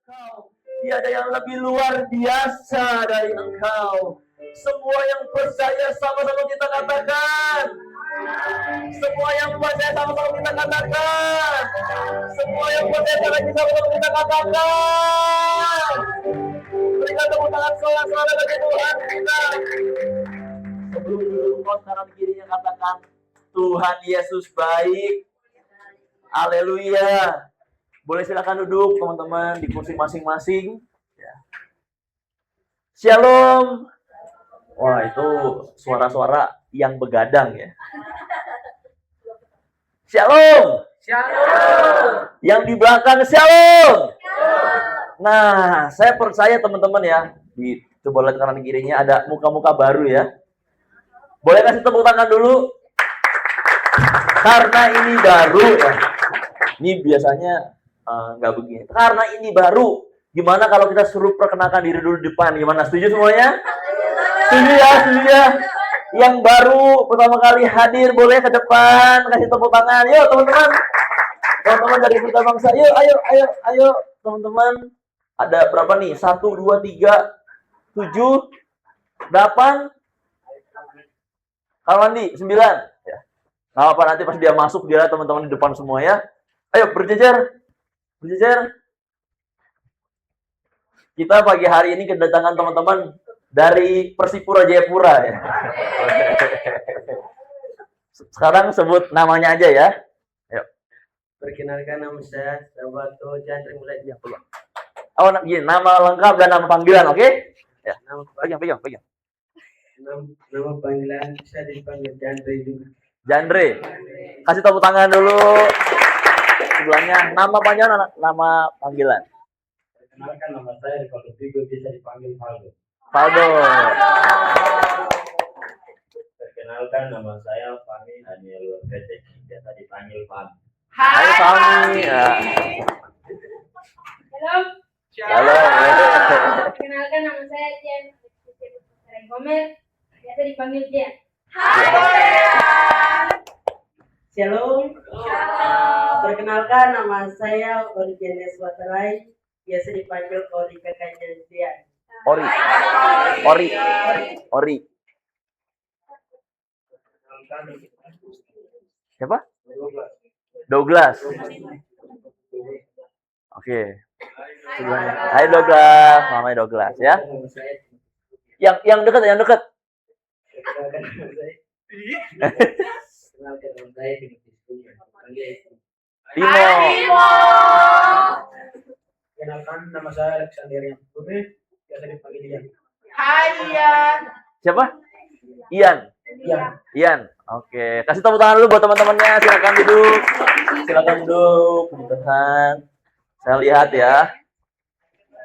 Engkau. Tiada yang lebih luar biasa dari Engkau. Semua yang percaya sama-sama kita katakan. Semua yang percaya sama-sama kita katakan. Semua yang percaya sama-sama kita katakan. Berikan tepuk tangan soal-soal bagi Tuhan kita. Sebelum dulu kanan kirinya katakan, Tuhan Yesus baik. Haleluya. Boleh silakan duduk teman-teman di kursi masing-masing. Shalom. Wah, itu suara-suara yang begadang ya. Shalom. Shalom. Yang di belakang shalom. Nah, saya percaya teman-teman ya. Coba lihat kanan kirinya ada muka-muka baru ya. Boleh kasih tepuk tangan dulu? Karena ini baru ya. Ini biasanya nggak begini. Karena ini baru. Gimana kalau kita suruh perkenalkan diri dulu di depan? Gimana? Setuju semuanya? Setuju ya, setuju ya. Yang baru pertama kali hadir boleh ke depan kasih tepuk tangan. Yuk teman-teman. Teman-teman dari Pelita Bangsa. Yuk, ayo teman-teman. Ada berapa nih? 1, 2, 3, 7, 8. Kalau mandi 9. Ya. Nggak apa nanti pas dia masuk dia teman-teman di depan semua ya. Ayo berjejer. Kita pagi hari ini kedatangan teman-teman dari Persipura Jayapura ya. Sekarang sebut namanya aja ya. Ayo. Perkenalkan nama saya Sabato Jandri Mulai. Oh, nama lengkap dan nama panggilan, oke? Ya. Pegang. Nama panggilan saya dipanggil Jandri juga. Jandre. Kasih tepuk tangan dulu. Sebelahnya nama panjang, nama panggilan. Perkenalkan nama saya Rivaldo Vigo, bisa dipanggil Valdo. Perkenalkan nama saya Fahmi Daniel Petek, biasa dipanggil Fahmi. Hai Fahmi. Ya. Halo. Perkenalkan nama saya Jen Gomer, biasa dipanggil Jen. Shalom. Perkenalkan nama saya Origenes Watarai, biasa dipanggil Ori kakaknya Dian. Ori. Siapa? Douglas. Oke. Hai Douglas, namanya Douglas ya. Yang dekat. Perkenalkan nama saya Timo. Perkenalkan nama saya Alexander yang biasa dipanggil Ian. Siapa? Ian. Oke, kasih tepuk tangan dulu buat teman-temannya. Silakan duduk. Tuhan. Saya lihat ya.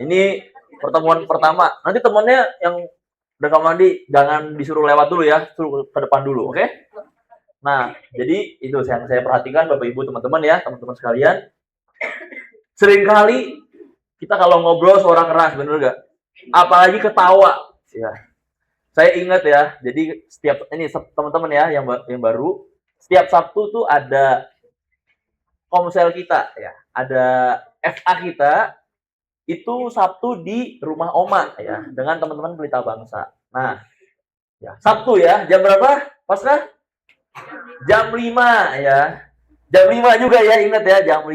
Ini pertemuan pertama. Nanti temannya yang udah kamar mandi jangan disuruh lewat dulu ya, suruh ke depan dulu, oke? Nah, jadi itu yang saya perhatikan Bapak Ibu teman-teman ya, teman-teman sekalian. Seringkali kita kalau ngobrol suara keras, bener gak? Apalagi ketawa. Ya. Saya ingat ya, jadi setiap ini teman-teman ya yang baru, setiap Sabtu tuh ada komsel kita ya, ada FA kita itu Sabtu di rumah Oma ya, dengan teman-teman Pelita Bangsa. Nah, ya, Sabtu ya, jam berapa? Pasrah? Jam 5 ya. Jam 5 juga ya, ingat ya, jam 5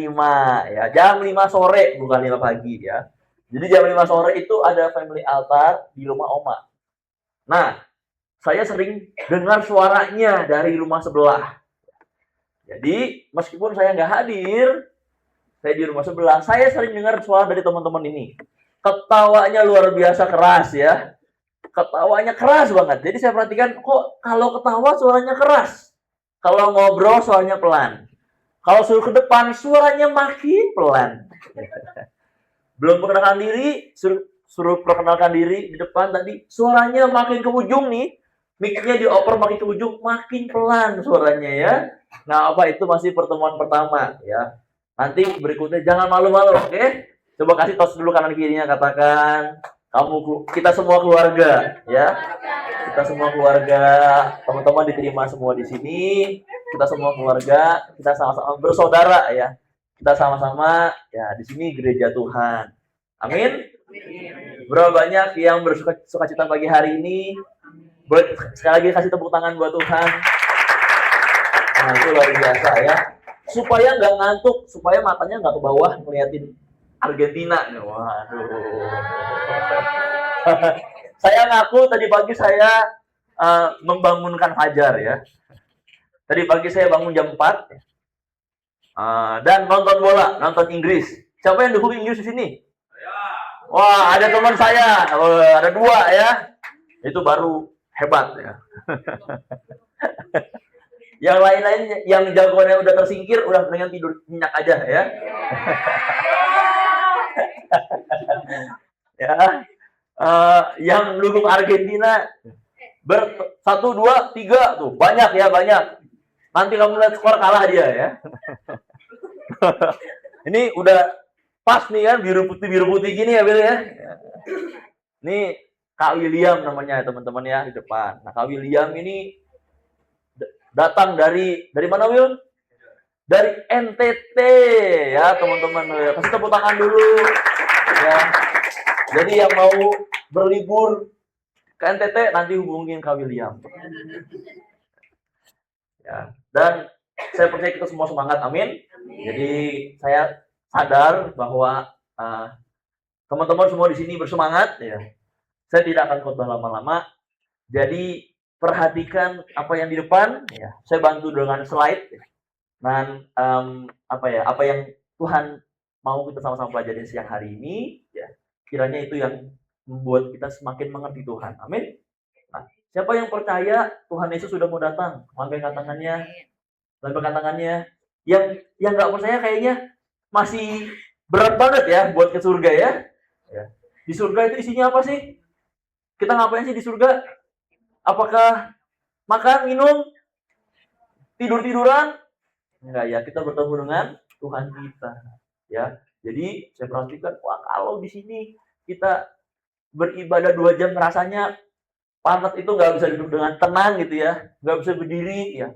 ya. Jam 5 sore bukan 5 pagi ya. Jadi jam 5 sore itu ada family altar di rumah Oma. Nah, saya sering dengar suaranya dari rumah sebelah. Jadi, meskipun saya nggak hadir, saya di rumah sebelah, saya sering dengar suara dari teman-teman ini. Ketawanya luar biasa keras ya. Ketawanya keras banget. Jadi saya perhatikan, kok kalau ketawa suaranya keras. Kalau ngobrol suaranya pelan. Kalau suruh ke depan, suaranya makin pelan. Belum perkenalkan diri, suruh perkenalkan diri di depan tadi, suaranya makin ke ujung nih. Mic-nya dioper makin ke ujung, makin pelan suaranya ya. Nah, apa itu masih pertemuan pertama ya. Nanti berikutnya jangan malu-malu, oke? Coba kasih tos dulu kanan kirinya, katakan kita semua keluarga ya. Kita semua keluarga, teman-teman diterima semua di sini. Kita semua keluarga, kita sama-sama bersaudara ya. Kita sama-sama ya di sini gereja Tuhan. Amin. Berapa banyak yang bersuka cita pagi hari ini? Sekali lagi kasih tepuk tangan buat Tuhan. Nah, itu luar biasa ya. Supaya nggak ngantuk, supaya matanya nggak ke bawah ngeliatin Argentina. Waduh. Saya ngaku tadi pagi saya membangunkan Fajar ya. Tadi pagi saya bangun jam 4 dan nonton bola, nonton Inggris. Siapa yang dukung Inggris di sini? Wah, ada teman saya. Ada 2 ya. Itu baru hebat ya. Yang lain-lain yang jagoannya udah tersingkir, udah mendingan tidur nyenyak aja ya. Ya. Yang dukung Argentina 1, 2, 3 tuh banyak ya, banyak. Nanti kamu lihat skor kalah dia ya. Ini udah pas nih kan, biru putih gini ya Bill ya. Ini Kak William namanya teman-teman ya di depan. Nah, Kak William ini datang dari mana Will? Dari NTT ya teman-teman. Kasih tepuk tangan dulu ya. Jadi yang mau berlibur ke NTT nanti hubungin Kak William. Ya. Dan saya percaya kita semua semangat, amin. Jadi saya sadar bahwa teman-teman semua di sini bersemangat ya. Saya tidak akan khotbah lama-lama. Jadi perhatikan apa yang di depan ya. Saya bantu dengan slide ya. Dan apa yang Tuhan mau kita sama-sama pelajari siang hari ini ya. Kiranya itu yang membuat kita semakin mengerti Tuhan. Amin. Nah, siapa yang percaya Tuhan Yesus sudah mau datang? Lambaikan tangannya. Lambaikan tangannya. Yang nggak percaya kayaknya masih berat banget ya buat ke surga ya. Di surga itu isinya apa sih? Kita ngapain sih di surga? Apakah makan, minum, tidur-tiduran? Enggak ya, kita bertemu dengan Tuhan kita. Ya, jadi saya perhatikan, wah kalau di sini kita beribadah 2 jam rasanya pantat itu nggak bisa duduk dengan tenang gitu ya, nggak bisa berdiri ya.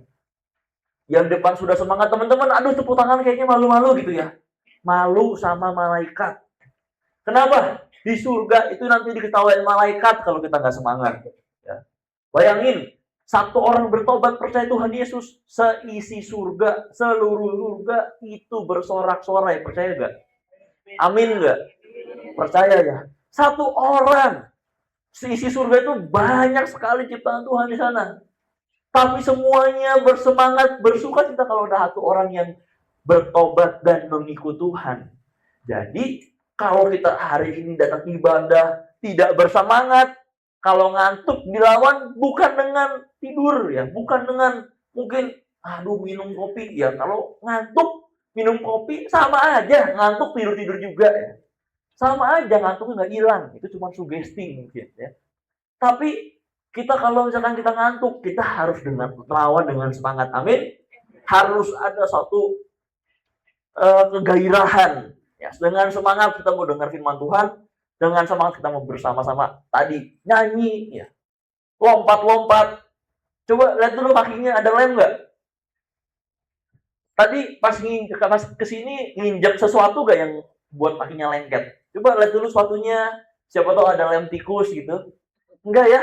Yang depan sudah semangat teman-teman, aduh tepuk tangan kayaknya malu-malu gitu ya. Malu sama malaikat. Kenapa? Di surga itu nanti diketawain malaikat kalau kita nggak semangat. Ya. Bayangin, 1 orang bertobat percaya Tuhan Yesus, seisi surga, seluruh surga itu bersorak-sorai. Percaya nggak? Amin nggak? Percaya ya? 1 orang, seisi surga itu banyak sekali ciptaan Tuhan di sana. Tapi semuanya bersemangat, bersuka cita kalau ada 1 orang yang bertobat dan mengikut Tuhan. Jadi kalau kita hari ini datang ibadah tidak bersemangat, kalau ngantuk dilawan bukan dengan tidur ya, bukan dengan mungkin minum kopi ya. Kalau ngantuk minum kopi sama aja, ngantuk tidur juga ya. Sama aja, ngantuknya nggak hilang. Itu cuma sugesti mungkin ya. Tapi kita kalau misalkan kita ngantuk, kita harus melawan dengan semangat. Amin. Harus ada satu kegairahan. Ya, dengan semangat kita mau dengar firman Tuhan, dengan semangat kita mau bersama-sama tadi nyanyi, ya, lompat-lompat. Coba lihat dulu kakinya ada lem nggak? Tadi pas kesini nginjak sesuatu nggak yang buat kakinya lengket? Coba lihat dulu sepatunya, siapa tahu ada lem tikus gitu. Enggak ya?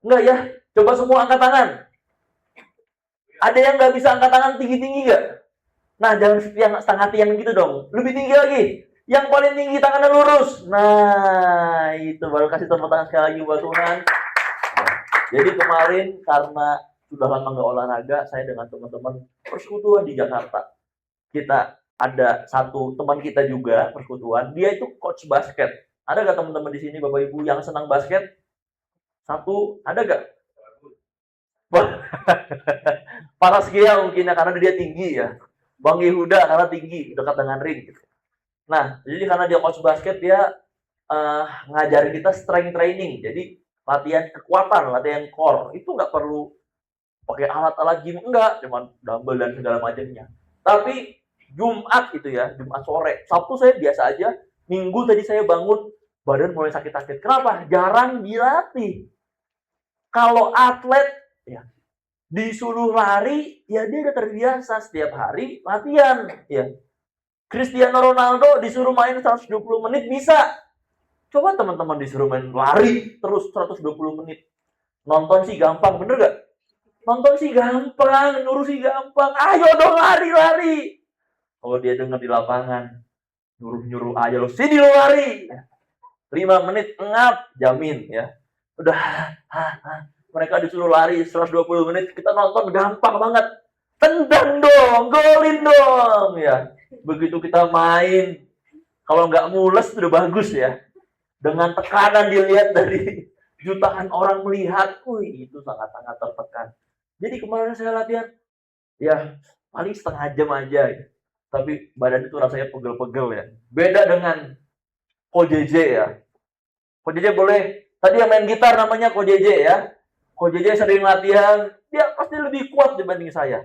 Enggak ya? Coba semua angkat tangan. Ada yang nggak bisa angkat tangan tinggi-tinggi nggak? Nah, jangan yang setengah tiang gitu dong. Lebih tinggi lagi. Yang paling tinggi tangannya lurus. Nah, itu baru kasih tepuk tangan sekali lagi buat Tuhan. Jadi kemarin karena sudah lama nggak olahraga, saya dengan teman-teman persekutuan di Jakarta. Kita ada satu teman kita juga persekutuan. Dia itu coach basket. Ada nggak teman-teman di sini Bapak Ibu yang senang basket? Satu, ada nggak? Paras Gia mungkin ya, karena dia tinggi ya. Bang Yehuda karena tinggi, dekat dengan ring gitu. Nah, jadi karena dia coach basket, dia ngajarin kita strength training. Jadi latihan kekuatan, latihan core. Itu nggak perlu pakai alat-alat gym, enggak, cuman dumbbell dan segala macamnya. Tapi Jumat itu ya, Jumat sore. Sabtu saya biasa aja. Minggu tadi saya bangun, badan mulai sakit-sakit. Kenapa? Jarang dilatih. Kalau atlet ya disuruh lari, ya dia udah terbiasa setiap hari latihan, ya. Cristiano Ronaldo disuruh main 120 menit bisa. Coba teman-teman disuruh main lari terus 120 menit. Nonton sih gampang, bener gak? Nonton sih gampang, nyuruh sih gampang. Ayo dong lari-lari. Kalau dia dengar di lapangan, nyuruh-nyuruh aja lo, sini lo lari. 5 menit ngap, jamin ya. Udah, mereka disuruh lari 120 menit, kita nonton gampang banget. Tendang dong, golin dong ya. Begitu kita main, kalau nggak mules udah bagus ya. Dengan tekanan dilihat dari jutaan orang melihat, wih itu sangat-sangat tertekan. Jadi kemarin saya latihan, ya paling setengah jam aja, tapi badan itu rasanya pegel-pegel ya. Beda dengan Ko JJ ya. Ko JJ boleh, tadi yang main gitar namanya Ko JJ ya. Ko JJ sering latihan, dia pasti lebih kuat dibanding saya.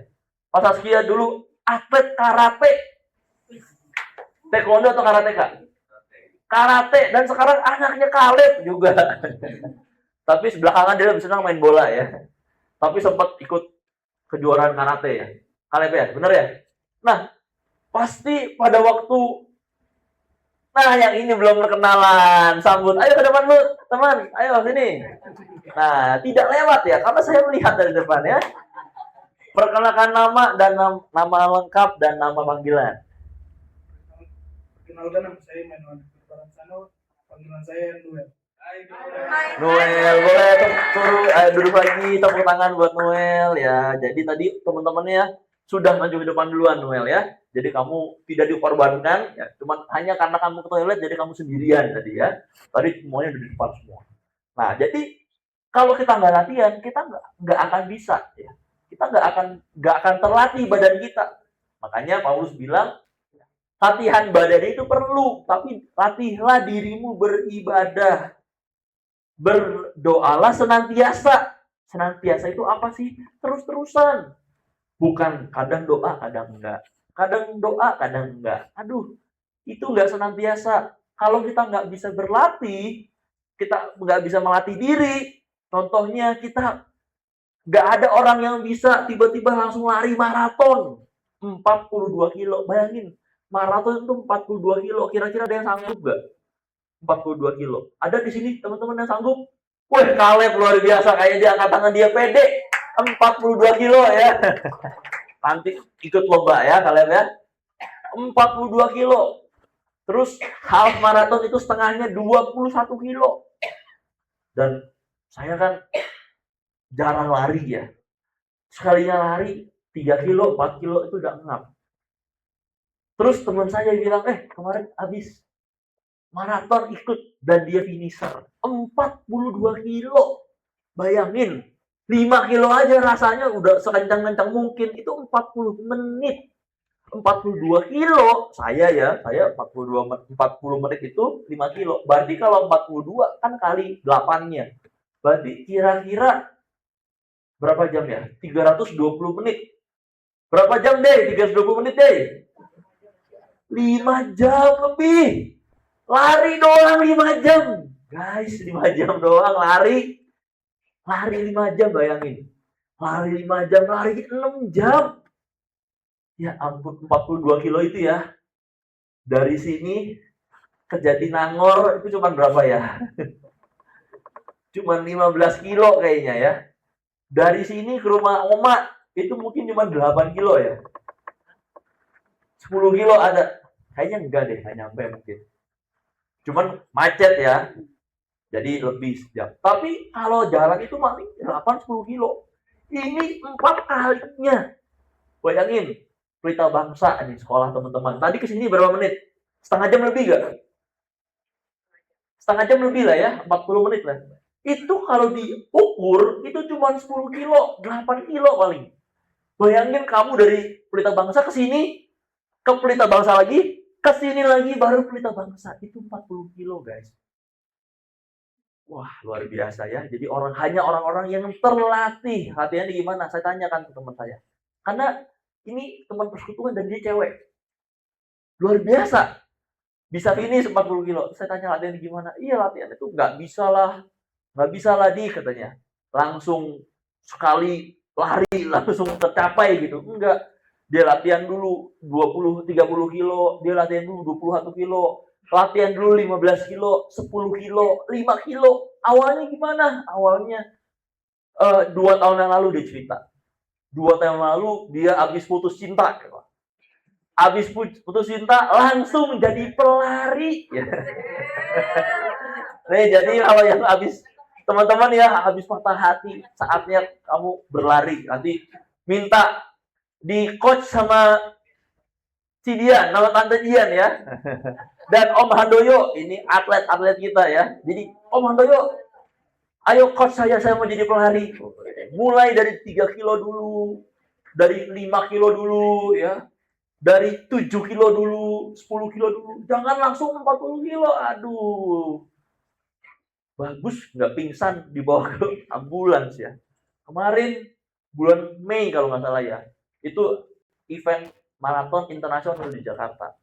Pas Saskia dulu atlet karate. Taekwondo atau karate kak? Karate, dan sekarang anaknya Kaleb juga. Tapi belakangan dia lebih senang main bola ya. Tapi sempat ikut kejuaraan karate ya. Kaleb ya, bener ya? Nah, pasti pada waktu, nah yang ini belum perkenalan, sambut, ayo ke depan lu, teman, ayo sini. Nah, tidak lewat ya, karena saya melihat dari depan ya. Perkenalkan nama dan nama lengkap dan nama panggilan. Perkenalkan, nama saya Manuel Baransano, panggilan saya Noel. Noel, boleh suruh duduk lagi, tepuk tangan buat Noel ya. Jadi tadi teman-temannya sudah maju ke depan duluan Noel ya. Jadi kamu tidak dikorbankan ya, cuma hanya karena kamu ke toilet jadi kamu sendirian tadi ya. Tadi semuanya di depan semua. Nah, jadi kalau kita nggak latihan, kita nggak akan bisa ya. Kita nggak akan terlatih badan kita. Makanya Paulus bilang latihan badan itu perlu, tapi latihlah dirimu beribadah. Berdoalah senantiasa. Senantiasa itu apa sih? Terus-terusan. Bukan kadang doa, kadang enggak. Kadang doa, kadang enggak. Aduh, itu enggak senantiasa. Kalau kita nggak bisa berlatih, kita nggak bisa melatih diri. Contohnya kita nggak ada orang yang bisa tiba-tiba langsung lari maraton 42 kilo. Bayangin, maraton itu 42 kilo. Kira-kira ada yang sanggup nggak? 42 kilo. Ada di sini teman-teman yang sanggup? Wih, Kaleb luar biasa. Kayaknya dia angkat tangan dia pede. 42 kilo ya. Nanti ikut lomba ya Kaleb ya. 42 kilo. Terus half marathon itu setengahnya 21 kilo. Dan saya kan jarang lari ya. Sekalinya lari 3 kilo, 4 kilo itu udah ngap. Terus teman saya bilang, kemarin habis maraton ikut dan dia finisher 42 kilo. Bayangin, 5 kilo aja rasanya udah sekencang-kencang mungkin. Itu 40 menit. 42 kilo, saya 40 menit itu 5 kilo. Berarti kalau 42 kan kali 8-nya. Berarti kira-kira berapa jam ya? 320 menit. Berapa jam deh? 320 menit deh. 5 jam lebih. Lari doang 5 jam. Guys, 5 jam doang lari. Lari 5 jam, bayangin. Lari 5 jam, lari 6 jam. Ya ampun, 42 kilo itu ya. Dari sini ke Jatinangor itu cuma berapa ya? Cuma 15 kilo kayaknya ya. Dari sini ke rumah Oma itu mungkin cuma 8 kilo ya. 10 kilo ada. Kayaknya enggak deh, nggak nyampe mungkin. Cuman macet ya. Jadi lebih sejam. Tapi kalau jalan itu paling 8-10 kilo. Ini 4 kalinya. Bayangin, Pelita Bangsa nih sekolah teman-teman. Tadi kesini berapa menit? Setengah jam lebih gak? Setengah jam lebih lah ya, 40 menit lah. Itu kalau diukur, itu cuma 10 kilo, 8 kilo paling. Bayangin kamu dari Pelita Bangsa ke sini, ke Pelita Bangsa lagi, ke sini lagi baru Pelita Bangsa. Itu 40 kilo guys. Wah, luar biasa ya. Jadi hanya orang-orang yang terlatih. Latihannya gimana? Saya tanyakan ke teman saya. Karena ini teman persekutuan dan dia cewek. Luar biasa. Bisa finish 40 kilo. Saya tanya latihan gimana? Iya, latihan itu nggak bisa lah di katanya. Langsung sekali lari langsung tercapai gitu. Enggak. Dia latihan dulu 20-30 kilo, dia latihan dulu 21 kilo, latihan dulu 15 kilo, 10 kilo, 5 kilo. Awalnya gimana? Awalnya 2 tahun yang lalu dia cerita. 2 tahun yang lalu dia habis putus cinta. Habis putus cinta langsung jadi pelari. Nih, jadi kalau yang habis teman-teman ya habis patah hati, saatnya kamu berlari. Nanti minta di coach sama si Dian, nama tante Dian ya. Dan Om Handoyo, ini atlet-atlet kita ya. Jadi Om Handoyo, ayo coach saya mau jadi pelari. Mulai dari 3 kilo dulu, dari 5 kilo dulu ya. Dari 7 kilo dulu, 10 kilo dulu. Jangan langsung 40 kilo. Aduh. Bagus nggak pingsan dibawa ke ambulans ya. Kemarin bulan Mei kalau nggak salah ya. Itu event maraton internasional di Jakarta.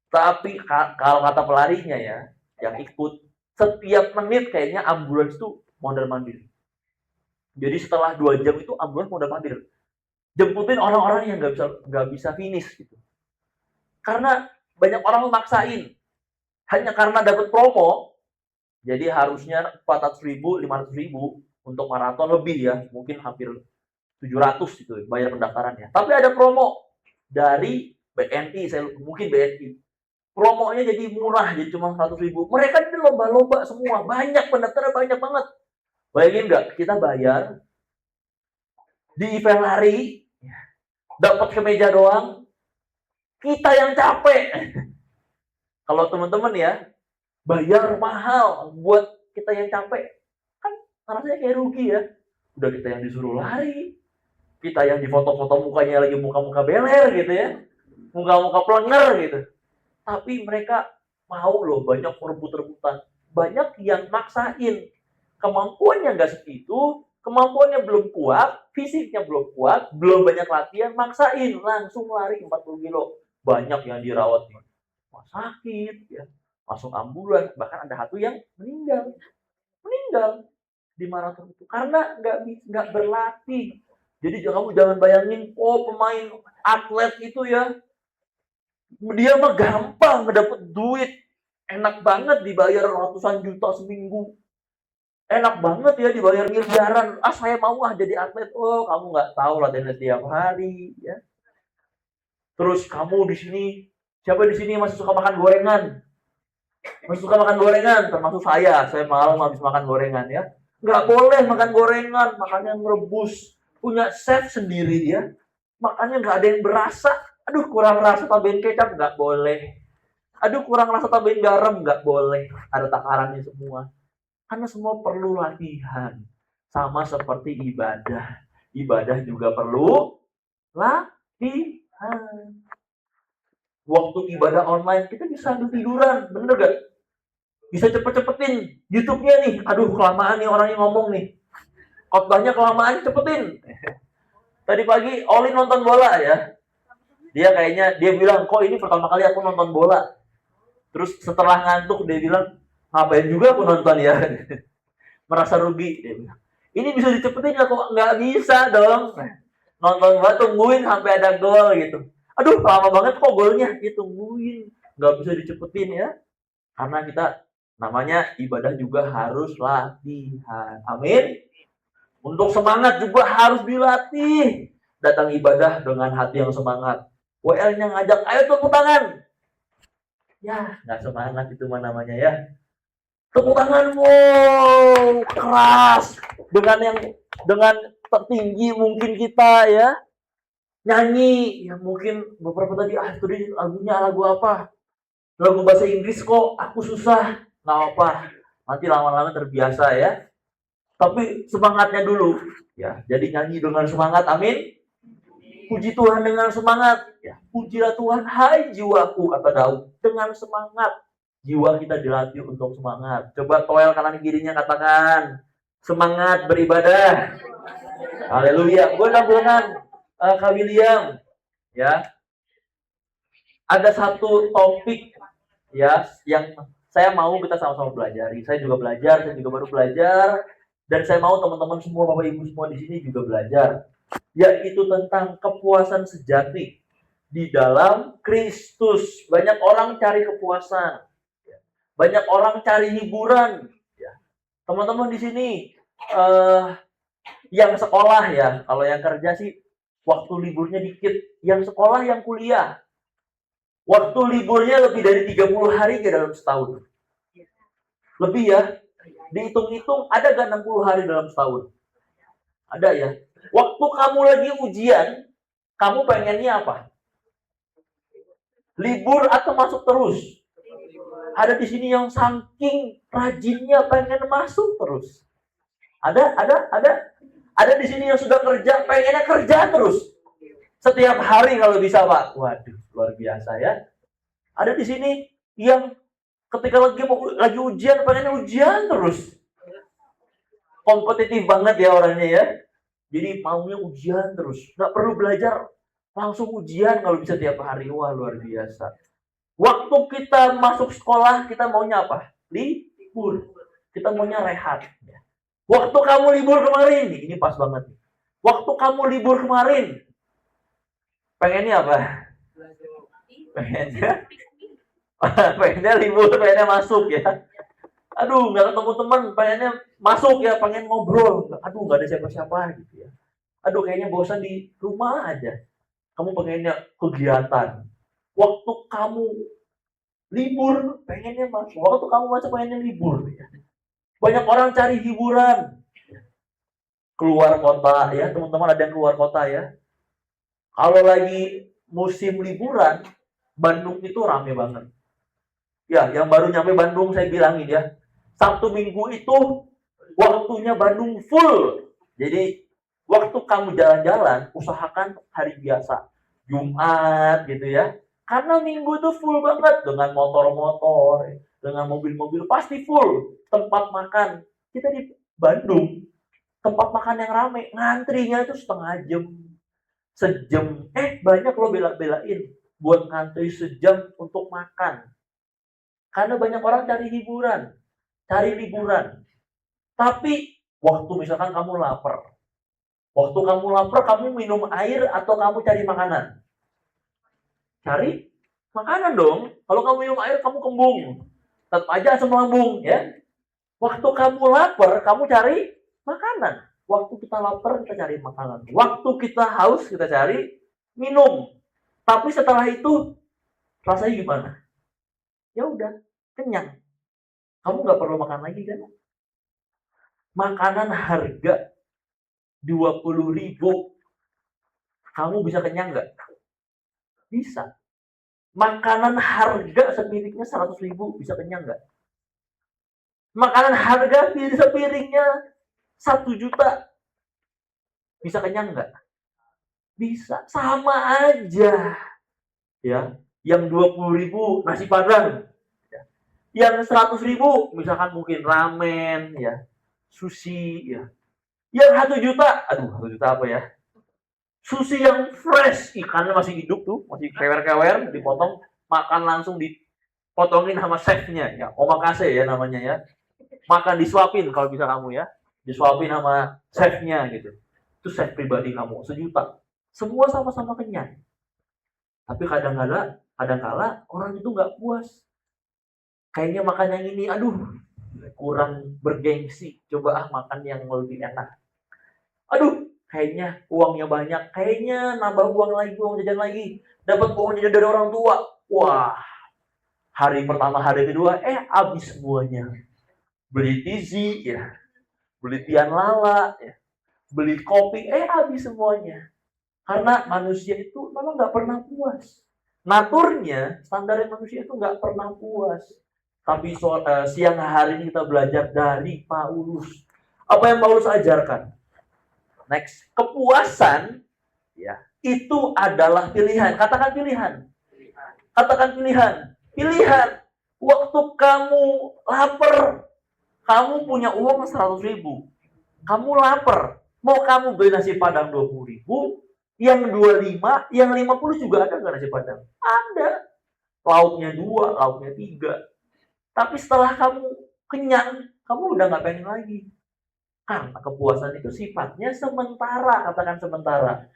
Tapi kalau kata pelarinya ya, yang ikut, setiap menit kayaknya ambulans tuh mondar-mandir. Jadi setelah 2 jam itu ambulans mondar-mandir. Jemputin orang-orang yang nggak bisa finish gitu. Karena banyak orang memaksain. Hanya karena dapat promo, jadi harusnya 400.000, 500.000 untuk maraton lebih ya, mungkin hampir 700 gitu bayar pendaftarannya. Tapi ada promo dari BNI, mungkin BNI. Promonya jadi murah, jadi cuma 100.000. Mereka ini lomba-lomba semua, banyak pendaftarnya banyak banget. Bayangin nggak, kita bayar di event lari, dapat kemeja doang, kita yang capek. Kalau teman-teman ya, bayar mahal buat kita yang capek, kan rasanya kayak rugi ya. Udah kita yang disuruh lari, kita yang difoto-foto mukanya lagi muka-muka beler gitu ya, muka-muka plenger gitu. Tapi mereka mau loh, banyak rebut-rebutan, banyak yang maksain. Kemampuannya nggak segitu, kemampuannya belum kuat, fisiknya belum kuat, belum banyak latihan, maksain langsung lari 40 kilo. Banyak yang dirawat di rumah sakit ya, masuk ambulans, bahkan ada satu yang meninggal di maraton itu karena nggak berlatih. Jadi kamu jangan bayangin, pemain atlet itu ya, dia mah gampang ngedapet duit, enak banget dibayar ratusan juta seminggu, enak banget ya dibayar miliaran. Saya mau jadi atlet. Kamu nggak tahu latihan tiap hari ya. Terus kamu di sini, siapa di sini masih suka makan gorengan? Masih suka makan gorengan, termasuk saya malam habis makan gorengan ya. Nggak boleh makan gorengan, makannya ngerebus, punya chef sendiri ya. Makanya nggak ada yang berasa. Aduh kurang rasa tambahin kecap, nggak boleh. Aduh kurang rasa tambahin garam, nggak boleh. Ada takarannya semua. Karena semua perlu latihan. Sama seperti ibadah. Ibadah juga perlu latihan. Waktu ibadah online kita bisa sambil tiduran, bener gak? Bisa cepet-cepetin YouTube-nya nih. Aduh kelamaan nih orang yang ngomong nih. Khotbahnya kelamaan, cepetin. Tadi pagi Olin nonton bola ya. Dia bilang, kok ini pertama kali aku nonton bola. Terus setelah ngantuk dia bilang, ngapain juga aku nonton ya. Merasa rugi. Dia bilang, ini bisa dicepetin ya, kok nggak bisa dong. Nonton bola tungguin sampai ada gol gitu. Aduh lama banget kok golnya, tungguin. Nggak bisa dicepetin ya. Karena kita namanya ibadah juga harus latihan. Amin. Untuk semangat juga harus dilatih. Datang ibadah dengan hati yang semangat. WL-nya ngajak, ayo tepuk tangan. Ya, nggak semangat itu namanya ya. Tepuk tanganmu keras dengan tertinggi mungkin kita ya. Nyanyi ya mungkin beberapa tadi lagunya lagu apa? Lagu bahasa Inggris kok aku susah. Nggak apa. Nanti lama-lama terbiasa ya. Tapi semangatnya dulu ya. Jadi nyanyi dengan semangat. Amin. Puji Tuhan dengan semangat. Ya, pujilah Tuhan, hai jiwaku, kata Daud. Dengan semangat. Jiwa kita dilatih untuk semangat. Coba toel kanan kirinya katakan, semangat beribadah. Haleluya. Gue dengan Kak William. Ya. Ada satu topik ya yang saya mau kita sama-sama pelajari. Saya juga belajar, saya juga baru belajar. Dan saya mau teman-teman semua, Bapak Ibu semua di sini juga belajar. yaitu tentang kepuasan sejati di dalam Kristus. Banyak orang cari kepuasan, banyak orang cari hiburan. Teman-teman di sini yang sekolah ya, kalau yang kerja sih waktu liburnya dikit. Yang sekolah, yang kuliah, waktu liburnya lebih dari 30 hari ke dalam setahun. Lebih ya, dihitung-hitung ada gak 60 hari dalam setahun? Ada ya. Waktu kamu lagi ujian, kamu pengennya apa? Libur atau masuk terus? Ada di sini yang saking rajinnya pengen masuk terus. Ada di sini yang sudah kerja, pengennya kerja terus. Setiap hari kalau bisa, Pak. Waduh, luar biasa ya. Ada di sini yang ketika lagi ujian, pengennya ujian terus. Kompetitif banget ya orangnya ya. Jadi maunya ujian terus. Nggak perlu belajar, langsung ujian kalau bisa tiap hari. Wah, luar biasa. Waktu kita masuk sekolah, kita maunya apa? Libur. Kita maunya rehat. Waktu kamu libur kemarin, ini pas banget. Waktu kamu libur kemarin, pengennya apa? Pengennya libur, pengennya masuk ya. Aduh, nggak ketemu teman, pengennya masuk ya, pengen ngobrol. Aduh, nggak ada siapa-siapa gitu ya. Aduh, kayaknya bosan di rumah aja. Kamu pengennya kegiatan. Waktu kamu libur, pengennya masuk. Waktu kamu masuk, pengennya libur. Ya. Banyak orang cari hiburan. Keluar kota ya, teman-teman ada yang keluar kota ya. Kalau lagi musim liburan, Bandung itu rame banget. Ya, yang baru nyampe Bandung saya bilangin ya. Sabtu Minggu itu waktunya Bandung full. Jadi waktu kamu jalan-jalan, usahakan hari biasa. Jumat gitu ya. Karena Minggu itu full banget dengan motor-motor, dengan mobil-mobil pasti full. Tempat makan. Kita di Bandung, tempat makan yang rame, ngantrinya itu setengah jam, sejam. Banyak lo bela-belain buat ngantri sejam untuk makan. Karena banyak orang cari hiburan, cari liburan. Tapi waktu misalkan kamu lapar, kamu minum air atau kamu cari makanan? Cari makanan dong. Kalau kamu minum air, kamu kembung. Tetap aja asam lambung ya. Waktu kamu lapar, kamu cari makanan. Waktu kita lapar, kita cari makanan. Waktu kita haus, kita cari minum. Tapi setelah itu, rasanya gimana? Ya udah, kenyang. Kamu nggak perlu makan lagi kan? Makanan harga 20.000, kamu bisa kenyang nggak? Bisa. Makanan harga sepiringnya 100.000, bisa kenyang nggak? Makanan harga sepiringnya 1 juta, bisa kenyang nggak? Bisa. Sama aja. Ya, yang 20.000 nasi padang, yang 100.000 misalkan mungkin ramen ya, sushi ya. Yang 1 juta, aduh 1 juta apa ya? Sushi yang fresh, ikannya masih hidup tuh, masih kewer-kewer, dipotong, makan langsung dipotongin sama chefnya ya, omakase ya namanya ya. Makan disuapin kalau bisa kamu ya, disuapin sama chefnya gitu. Itu chef pribadi kamu, 1 juta. Semua sama-sama kenyang. Tapi kadang-kala orang itu nggak puas. Kayaknya makan yang ini, aduh, kurang bergengsi. Coba makan yang lebih enak. Aduh, kayaknya uangnya banyak. Kayaknya nambah uang lagi, uang jajan lagi. Dapat uang jajan dari orang tua. Wah, hari pertama, hari kedua, habis semuanya. Beli tizi, ya. Beli tian lala, ya. Beli kopi, habis semuanya. Karena manusia itu memang nggak pernah puas. Naturnya, standar manusia itu nggak pernah puas. Tapi siang hari ini kita belajar dari Paulus. Apa yang Paulus ajarkan? Next, kepuasan ya, itu adalah pilihan. Katakan pilihan. Katakan pilihan. Pilihan. Waktu kamu lapar, kamu punya uang 100.000. Kamu lapar, mau kamu beli nasi padang 20.000, yang 25, yang 50 juga ada nggak nasi padang? Ada. Lauknya 2, lauknya 3. Tapi setelah kamu kenyang, kamu udah nggak pengen lagi. Karena kepuasan itu sifatnya sementara, katakan sementara.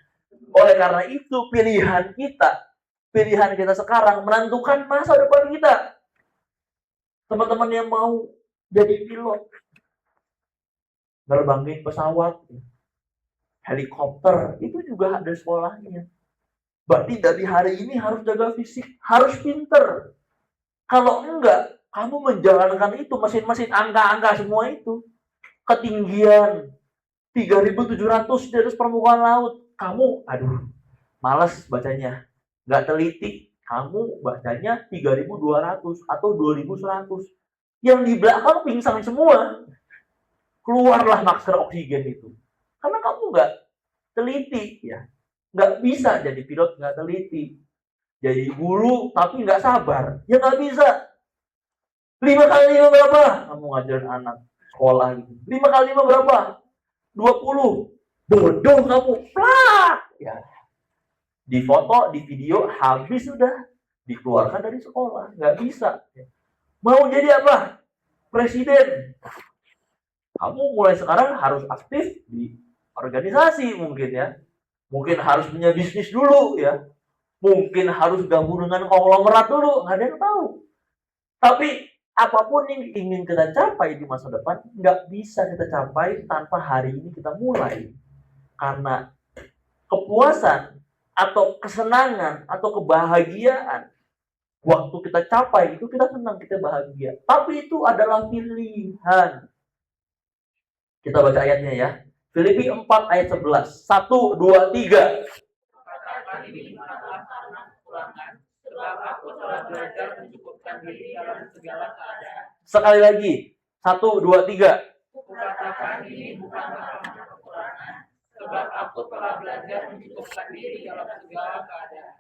Oleh karena itu pilihan kita sekarang menentukan masa depan kita. Teman-teman yang mau jadi pilot, nerbangin pesawat, helikopter, itu juga ada sekolahnya. Berarti dari hari ini harus jaga fisik, harus pinter. Kalau enggak, kamu menjalankan itu, mesin-mesin angka-angka semua itu, ketinggian 3.700 di atas permukaan laut, kamu, aduh, malas bacanya, nggak teliti, kamu bacanya 3.200 atau 2.100. Yang di belakang pingsan semua. Keluarlah masker oksigen itu. Karena kamu nggak teliti, ya. Nggak bisa jadi pilot, nggak teliti. Jadi guru, tapi nggak sabar. Ya nggak bisa. 5 kali 5 berapa? Kamu ngajarin anak sekolah gitu. 5 kali 5 berapa? 20. Bodoh kamu. Plak. Ya. Di foto, di video, habis sudah. Dikeluarkan dari sekolah. Nggak bisa. Mau jadi apa? Presiden. Kamu mulai sekarang harus aktif di organisasi mungkin ya. Mungkin harus punya bisnis dulu ya. Mungkin harus gabung dengan konglomerat dulu. Nggak ada yang tahu. Tapi apapun yang ingin kita capai di masa depan, nggak bisa kita capai tanpa hari ini kita mulai. Karena kepuasan atau kesenangan atau kebahagiaan waktu kita capai itu kita senang, kita bahagia. Tapi itu adalah pilihan. Kita baca ayatnya ya. Filipi 4 ayat 11. 1, 2, 3. Sekali lagi. 1, 2, 3. Kukatakan ini bukan karena kekurangan, sebab aku telah belajar mencukupkan diri dalam segala keadaan.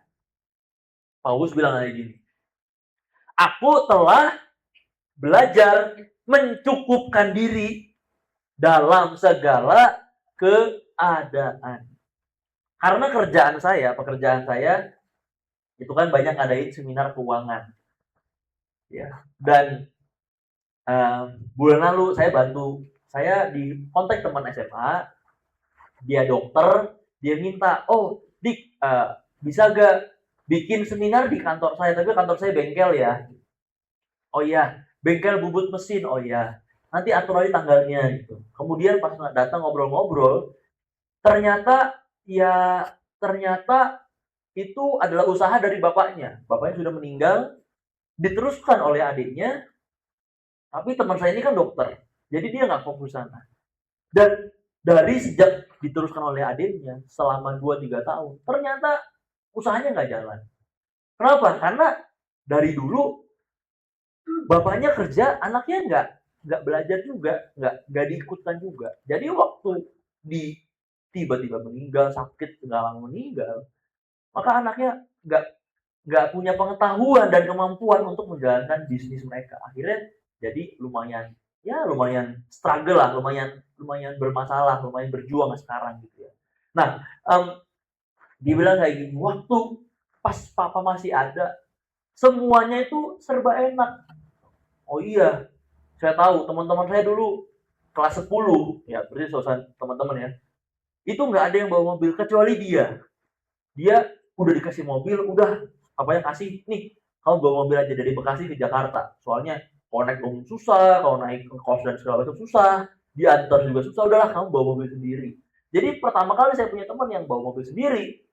Paulus bilang kayak gini. Aku telah belajar mencukupkan diri dalam segala keadaan. Karena pekerjaan saya itu kan banyak ngadain seminar keuangan. Ya. Dan bulan lalu saya di kontak teman SMA, dia dokter, dia minta, Dik, bisa gak bikin seminar di kantor saya, tapi kantor saya bengkel ya. Oh iya, bengkel bubut mesin, oh iya. Nanti atur aja tanggalnya gitu. Kemudian pas datang ngobrol-ngobrol, ternyata itu adalah usaha dari bapaknya. Bapaknya sudah meninggal, diteruskan oleh adiknya, tapi teman saya ini kan dokter, jadi dia nggak fokus sana. Dan dari sejak diteruskan oleh adiknya, selama 2-3 tahun, ternyata usahanya nggak jalan. Kenapa? Karena dari dulu bapaknya kerja, anaknya nggak belajar juga, nggak diikutkan juga. Jadi waktu tiba-tiba meninggal, sakit, segala meninggal, maka anaknya nggak punya pengetahuan dan kemampuan untuk menjalankan bisnis mereka. Akhirnya jadi lumayan struggle lah, lumayan bermasalah, lumayan berjuang sekarang gitu ya. Nah, dibilang kayak gini, waktu pas papa masih ada, semuanya itu serba enak. Oh iya, saya tahu teman-teman saya dulu kelas 10, ya berarti sosan teman-teman ya, itu nggak ada yang bawa mobil kecuali dia. Dia udah dikasih mobil, udah apanya kasih, nih kamu bawa mobil aja dari Bekasi ke Jakarta. Soalnya kalau naik umum susah, kalau naik kos dan segala macam susah, diantar juga susah, udahlah kamu bawa mobil sendiri. Jadi pertama kali saya punya teman yang bawa mobil sendiri,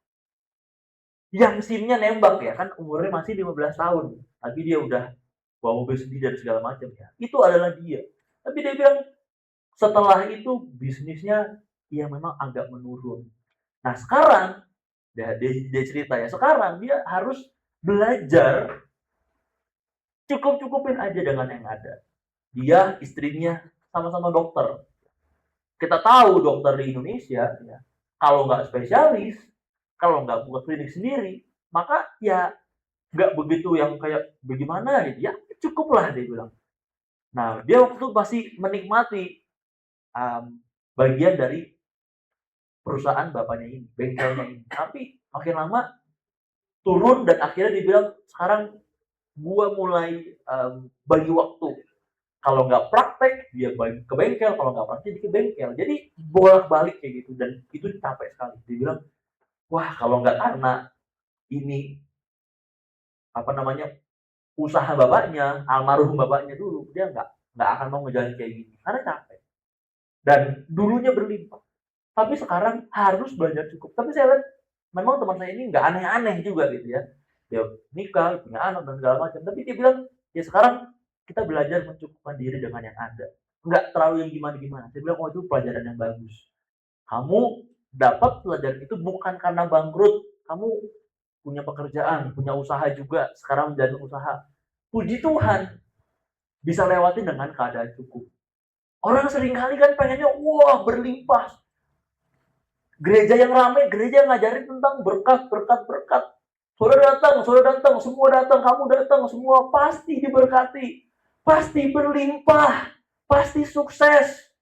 yang SIM-nya nembak ya, kan umurnya masih 15 tahun, tapi dia udah bawa mobil sendiri dan segala macam ya. Itu adalah dia. Tapi dia bilang setelah itu bisnisnya ya memang agak menurun. Nah sekarang dia cerita ya, sekarang dia harus belajar cukup-cukupin aja dengan yang ada. Dia, istrinya sama-sama dokter. Kita tahu dokter di Indonesia ya, kalau nggak spesialis, kalau nggak buka klinik sendiri, maka ya nggak begitu yang kayak bagaimana gitu ya, cukuplah dia bilang. Nah dia waktu itu masih menikmati bagian dari perusahaan bapaknya ini, bengkelnya ini. Tapi makin lama turun dan akhirnya dia bilang sekarang gua mulai bagi waktu Kalau nggak praktek, dia balik ke bengkel. Kalau nggak praktek, dia ke bengkel. Jadi bolak-balik kayak gitu. Dan itu capek sekali. Dia bilang, wah kalau nggak karena ini, apa namanya, usaha bapaknya, almarhum bapaknya dulu, dia nggak akan mau ngejalanin kayak gini. Karena capek. Dan dulunya berlimpah. Tapi sekarang harus belajar cukup. Tapi saya lihat, memang teman saya ini nggak aneh-aneh juga gitu ya. Dia nikah, punya anak, dan segala macam. Tapi dia bilang, ya sekarang kita belajar mencukupkan diri dengan yang ada. Nggak terlalu yang gimana-gimana. Saya bilang, oh itu pelajaran yang bagus. Kamu dapat pelajaran itu bukan karena bangkrut. Kamu punya pekerjaan, punya usaha juga. Sekarang menjalani usaha. Puji Tuhan, bisa lewatin dengan keadaan cukup. Orang seringkali kan pengennya, wah berlimpah. Gereja yang ramai, gereja yang ngajarin tentang berkat. Saudara datang, semua datang, kamu datang, semua pasti diberkati. Pasti berlimpah, pasti sukses.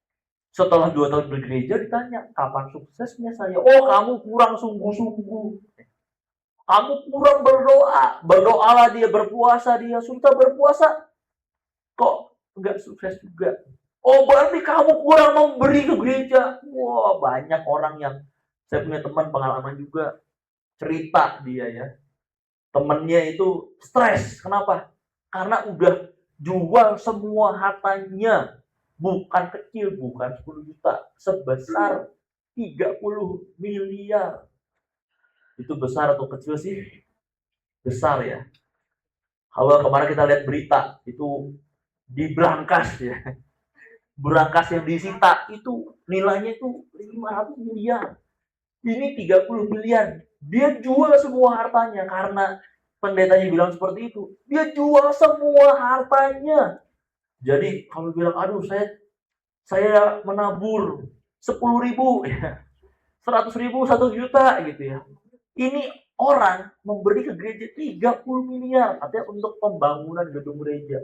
Setelah 2 tahun bergereja ditanya, kapan suksesnya saya? Oh, kamu kurang sungguh-sungguh. Kamu kurang berdoa. Berdoalah dia, berpuasa dia, sudah berpuasa. Kok enggak sukses juga? Oh, berarti kamu kurang memberi ke gereja. Wah, banyak orang yang, saya punya teman pengalaman juga, cerita dia ya. Temennya itu stres. Kenapa? Karena udah jual semua hartanya, bukan kecil, bukan 10 juta, sebesar 30 miliar. Itu besar atau kecil sih? Besar ya. Kalau kemarin kita lihat berita, itu di Brankas ya. Brankas yang disita itu nilainya itu 500 miliar. Ini 30 miliar. Dia jual semua hartanya karena pendetanya bilang seperti itu. Dia jual semua hartanya. Jadi kalau bilang, aduh saya menabur 10.000, 100.000, 1 juta gitu ya. Ini orang memberi ke gereja 30 miliar, artinya untuk pembangunan gedung gereja.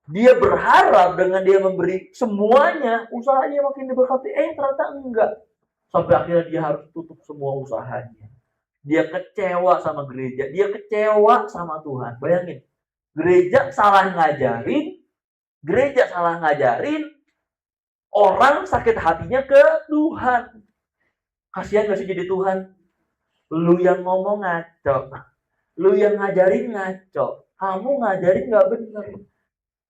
Dia berharap dengan dia memberi semuanya, usahanya makin diberkati. Ternyata enggak. Sampai akhirnya dia harus tutup semua usahanya. Dia kecewa sama gereja, dia kecewa sama Tuhan. Bayangin, gereja salah ngajarin, orang sakit hatinya ke Tuhan. Kasihan gak sih jadi Tuhan? Lu yang ngomong ngaco, lu yang ngajarin ngaco, kamu ngajarin gak benar.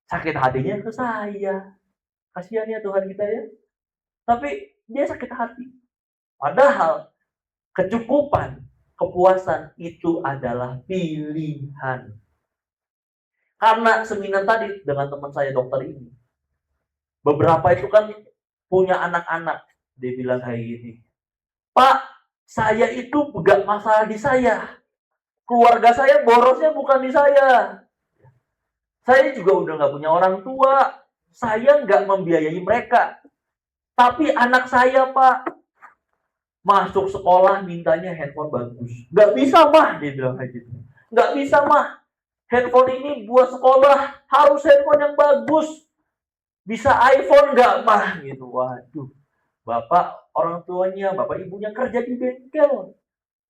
Sakit hatinya ke saya. Kasihan ya Tuhan kita ya. Tapi dia sakit hati. Padahal kecukupan, kepuasan itu adalah pilihan. Karena seminar tadi dengan teman saya dokter ini, beberapa itu kan punya anak-anak. Dia bilang kayak gini, Pak, saya itu gak masalah di saya. Keluarga saya borosnya bukan di saya. Saya juga udah gak punya orang tua. Saya gak membiayai mereka. Tapi anak saya, Pak, masuk sekolah mintanya handphone bagus. Gak bisa, Mah, dia bilang kayak gitu. Gak bisa, Mah. Handphone ini buat sekolah harus handphone yang bagus. Bisa iPhone gak, Mah? Gitu. Waduh. Bapak orang tuanya, bapak ibunya kerja di bengkel.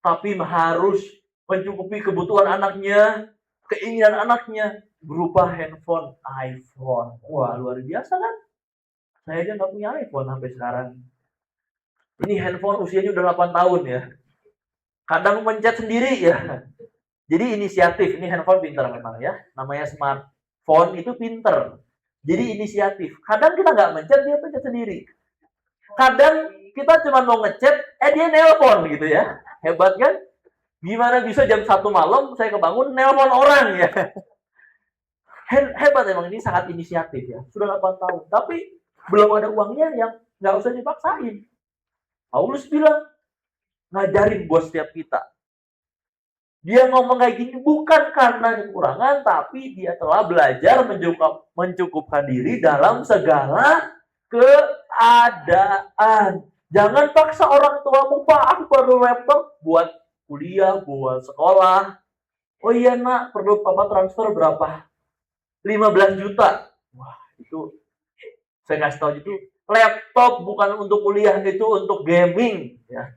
Tapi harus mencukupi kebutuhan anaknya, keinginan anaknya berupa handphone iPhone. Wah, luar biasa kan? Saya aja gak punya iPhone sampai sekarang. Ini handphone usianya udah 8 tahun ya. Kadang mencet sendiri ya. Jadi inisiatif, ini handphone pintar memang ya. Namanya smartphone itu pintar. Jadi inisiatif. Kadang kita nggak mencet, dia pencet sendiri. Kadang kita cuma mau ngechat, dia nelpon gitu ya. Hebat kan? Gimana bisa jam 1 malam saya kebangun nelpon orang ya. Hebat emang, ini sangat inisiatif ya. Sudah 8 tahun. Tapi belum ada uangnya yang nggak usah dipaksain. Paulus bilang, ngajarin buat setiap kita. Dia ngomong kayak gini bukan karena kekurangan, tapi dia telah belajar mencukupkan diri dalam segala keadaan. Jangan paksa orang tuamu, Pak, aku perlu laptop buat kuliah, buat sekolah. Oh iya nak, perlu papa transfer berapa? 15 juta. Wah, itu saya kasih tahu itu. Laptop bukan untuk kuliah, itu untuk gaming ya.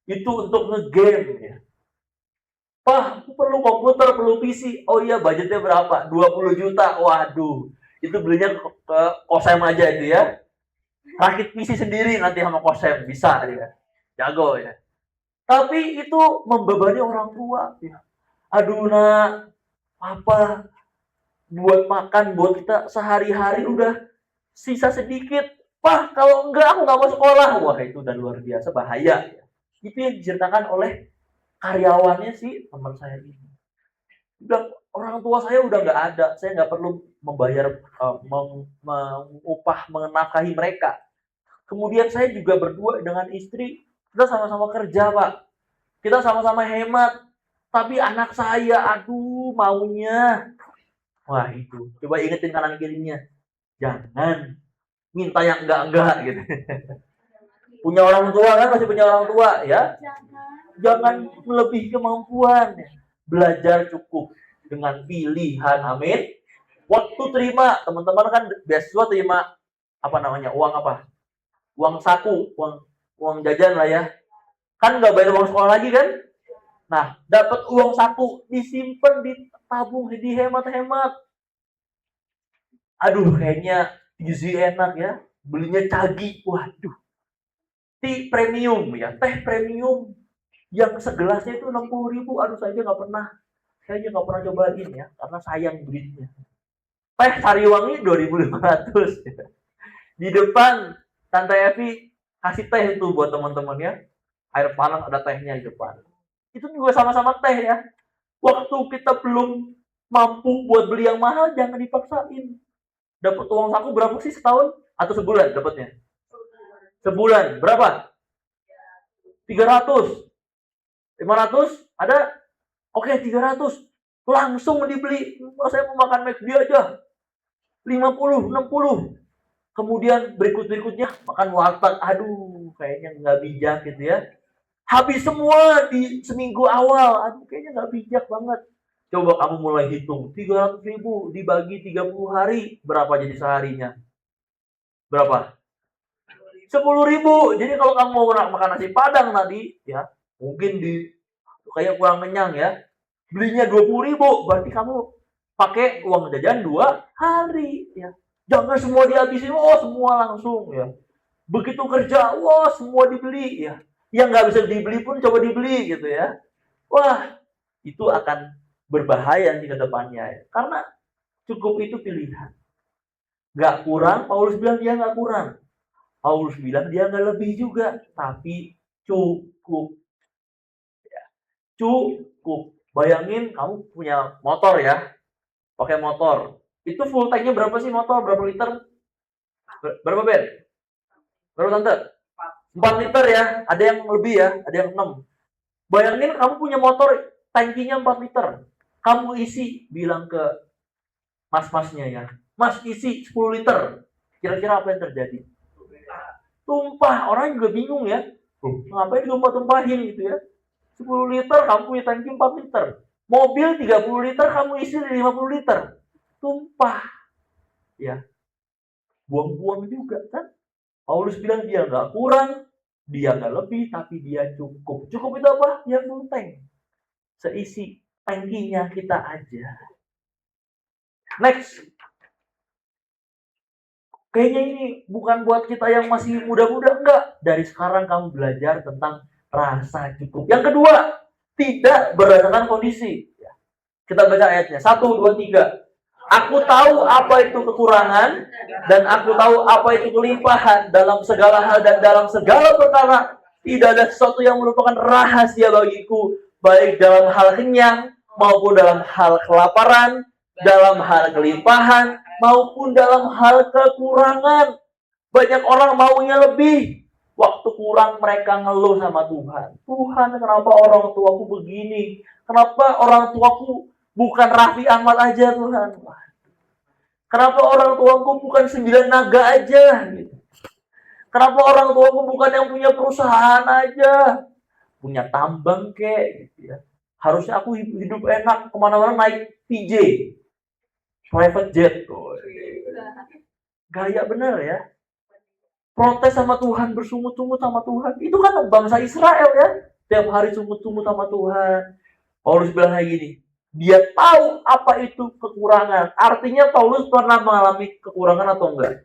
Itu untuk nge-game ya. Pak, aku perlu komputer, perlu PC. Oh iya, budgetnya berapa? 20 juta. Waduh. Itu belinya ke Kosem aja itu ya. Rakit PC sendiri nanti sama Kosem, bisa dia. Jago ya. Tapi itu membebani orang tua. Ya. Aduh nak, apa buat makan buat kita sehari-hari udah sisa sedikit. Wah, kalau enggak aku nggak mau sekolah. Wah, itu udah luar biasa bahaya. Itu yang diceritakan oleh karyawannya sih teman saya ini. Udah orang tua saya udah nggak ada, saya nggak perlu membayar mengupah menafkahi mereka. Kemudian saya juga berdua dengan istri, kita sama-sama kerja Pak, kita sama-sama hemat. Tapi anak saya, aduh maunya, wah itu, coba ingetin kanan kirinya, jangan minta yang enggak gitu. Punya orang tua kan, masih punya orang tua ya, jangan melebihi kemampuan. Belajar cukup dengan pilihan, amin. Waktu terima, teman-teman kan beasiswa terima apa namanya, uang apa? Uang saku, uang jajan lah ya. Kan nggak bayar uang sekolah lagi kan? Nah, dapat uang saku, disimpan, ditabung, dihemat-hemat. Aduh, kayaknya gizi enak ya. Belinya cagi, waduh. Teh premium ya, teh premium. Yang segelasnya itu 60.000, aduh saya aja nggak pernah cobain ya, karena sayang duitnya. Teh Sariwangi 2.500. Di depan Tante Evi kasih teh itu buat teman-teman ya. Air panas ada tehnya di depan. Itu juga sama-sama teh ya. Waktu kita belum mampu buat beli yang mahal, jangan dipaksain. Dapat uang saku berapa sih setahun atau sebulan dapatnya? Sebulan berapa? 300. 500 ada? Oke, 300. Langsung dibeli. Oh, saya mau makan McD aja. 50, 60. Kemudian berikutnya makan warteg. Aduh, kayaknya nggak bijak gitu ya. Habis semua di seminggu awal. Aduh, kayaknya nggak bijak banget. Coba kamu mulai hitung. 300.000 dibagi 30 hari. Berapa jadi seharinya? Berapa? 10.000. Jadi kalau kamu mau makan nasi padang tadi, ya mungkin kayak kurang kenyang ya. Belinya 20.000, berarti kamu pakai uang jajan 2 hari ya. Jangan semua dihabisin, semua langsung ya. Begitu kerja, semua dibeli ya. Yang nggak bisa dibeli pun coba dibeli gitu ya. Wah, itu akan berbahaya di kedepannya ya. Karena cukup itu pilihan. Nggak kurang, Paulus bilang dia nggak kurang. Paulus bilang dia nggak lebih juga, tapi cukup. Ya, cukup. Bayangin kamu punya motor ya, pakai motor. Itu full tanknya berapa sih motor? Berapa liter? Berapa Ben? Berapa Tante? 4 liter ya, ada yang lebih ya, ada yang 6. Bayangin kamu punya motor, tangkinya 4 liter. Kamu isi, bilang ke mas-masnya ya, Mas isi 10 liter. Kira-kira apa yang terjadi? Tumpah, orang juga bingung ya. Ngapain ditumpah-tumpahin gitu ya? 10 liter, kamu punya tangki 4 liter. Mobil 30 liter, kamu isi 50 liter. Tumpah. Ya. Buang-buang juga kan? Paulus bilang dia nggak kurang, dia nggak lebih, tapi dia cukup. Cukup itu apa? Ya full tank. Seisi tangkinya kita aja. Next. Kayaknya ini bukan buat kita yang masih muda-muda, enggak. Dari sekarang kamu belajar tentang rasa cukup. Yang kedua, tidak berdasarkan kondisi. Kita baca ayatnya. 1, 2, 3. Aku tahu apa itu kekurangan dan aku tahu apa itu kelimpahan dalam segala hal dan dalam segala perkara. Tidak ada sesuatu yang merupakan rahasia bagiku, baik dalam hal kenyang maupun dalam hal kelaparan, dalam hal kelimpahan maupun dalam hal kekurangan. Banyak orang maunya lebih. Waktu kurang mereka ngeluh sama Tuhan. Tuhan, kenapa orang tuaku begini? Kenapa orang tuaku bukan Raffi Ahmad aja Tuhan? Kenapa orang tuaku bukan 9 naga aja? Kenapa orang tuaku bukan yang punya perusahaan aja? Punya tambang kek gitu ya. Harusnya aku hidup enak, kemana-mana naik PJ, private jet. Gaya bener ya. Protes sama Tuhan, bersungut-sungut sama Tuhan. Itu kan bangsa Israel ya. Tiap hari sungut-sungut sama Tuhan. Paulus bilang kayak gini, Dia tahu apa itu kekurangan. Artinya Paulus pernah mengalami kekurangan atau enggak?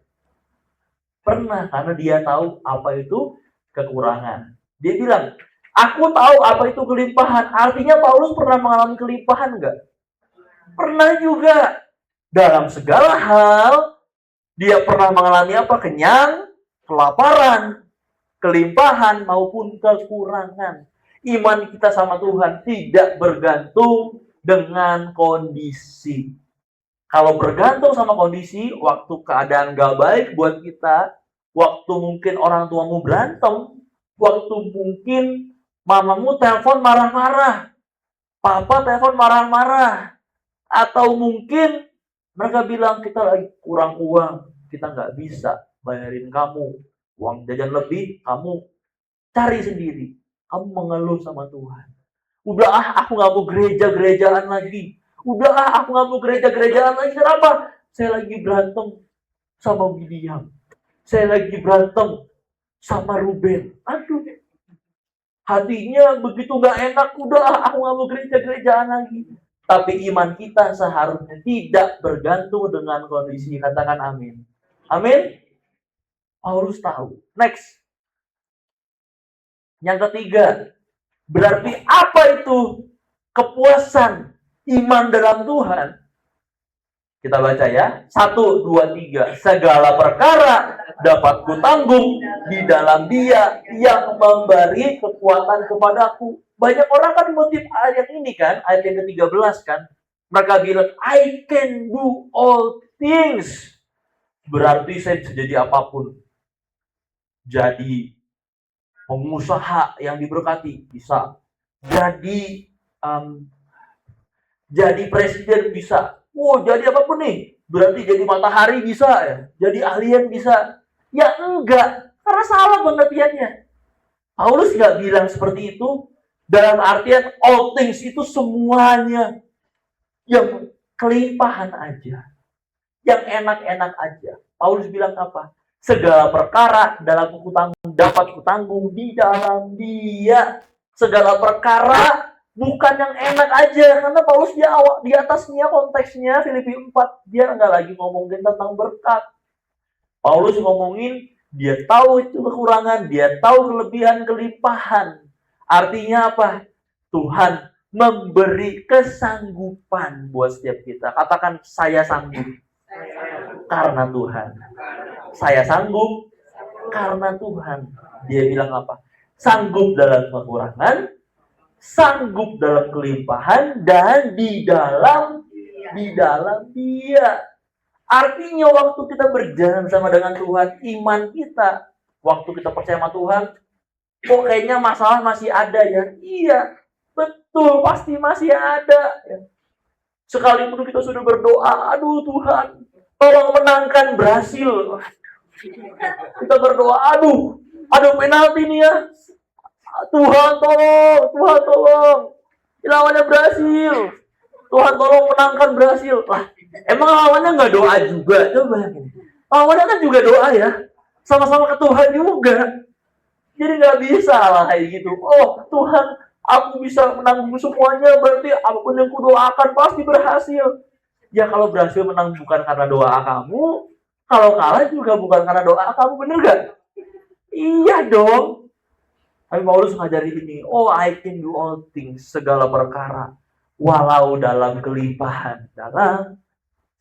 Pernah, karena dia tahu apa itu kekurangan. Dia bilang, aku tahu apa itu kelimpahan. Artinya Paulus pernah mengalami kelimpahan enggak? Pernah juga. Dalam segala hal, dia pernah mengalami apa? Kenyang, kelaparan, kelimpahan, maupun kekurangan. Iman kita sama Tuhan tidak bergantung dengan kondisi. Kalau bergantung sama kondisi, waktu keadaan gak baik buat kita, waktu mungkin orang tuamu berantem, waktu mungkin mamamu telepon marah-marah, papa telepon marah-marah, atau mungkin mereka bilang kita lagi kurang uang, kita nggak bisa bayarin kamu, uang jajan lebih, kamu cari sendiri, kamu mengeluh sama Tuhan. Udah aku nggak mau gereja-gerejaan lagi. Udah aku nggak mau gereja-gerejaan lagi. Kenapa? Saya lagi berantem sama William. Saya lagi berantem sama Ruben. Aduh, hatinya begitu nggak enak. Udah aku nggak mau gereja-gerejaan lagi. Tapi iman kita seharusnya tidak bergantung dengan kondisi. Katakan amin. Amin. Paulus tahu. Next. Yang ketiga, berarti apa itu kepuasan iman dalam Tuhan? Kita baca ya. 1, 2, 3. Segala perkara dapat kutanggung di dalam Dia yang memberi kekuatan kepadaku. Banyak orang kan motif ayat ini kan, ayat yang ke-13 kan. Mereka bilang, I can do all things. Berarti saya bisa jadi apapun. Jadi pengusaha yang diberkati bisa. Jadi presiden bisa. Jadi apapun nih. Berarti jadi matahari bisa ya. Jadi alien bisa. Ya enggak. Karena salah pengertiannya. Paulus nggak bilang seperti itu. Dalam artian all things itu semuanya. Yang kelimpahan aja. Yang enak-enak aja. Paulus bilang apa? Segala perkara dapat kutanggung di dalam Dia. Segala perkara bukan yang enak aja. Karena Paulus di atasnya konteksnya Filipi 4. Dia nggak lagi ngomongin tentang berkat. Paulus ngomongin dia tahu itu kekurangan. Dia tahu kelebihan kelimpahan. Artinya apa? Tuhan memberi kesanggupan buat setiap kita. Katakan saya sanggup. Karena Tuhan. Saya sanggup karena Tuhan. Dia bilang apa? Sanggup dalam kekurangan, sanggup dalam kelimpahan, dan di dalam Dia. Artinya waktu kita berjalan sama dengan Tuhan, iman kita, waktu kita percaya sama Tuhan, kok kayaknya masalah masih ada ya? Iya, betul, pasti masih ada. Sekalipun kita sudah berdoa, aduh Tuhan, tolong menangkan Brasil. Kita berdoa, aduh penalti nih ya. Tuhan tolong. Lawannya Brasil. Tuhan tolong menangkan Brasil. Lah, emang lawannya nggak doa juga? Coba. Lawannya kan juga doa ya. Sama-sama ke Tuhan juga. Jadi nggak bisa lah kayak gitu. Oh Tuhan, aku bisa menanggung semuanya. Berarti apapun yang kudoakan pasti berhasil. Ya kalau berhasil menang bukan karena doa kamu. Kalau kalah juga bukan karena doa kamu, bener gak? Iya dong. Tapi Paulus ngajari ini, I can do all things, segala perkara, walau dalam kelimpahan, dalam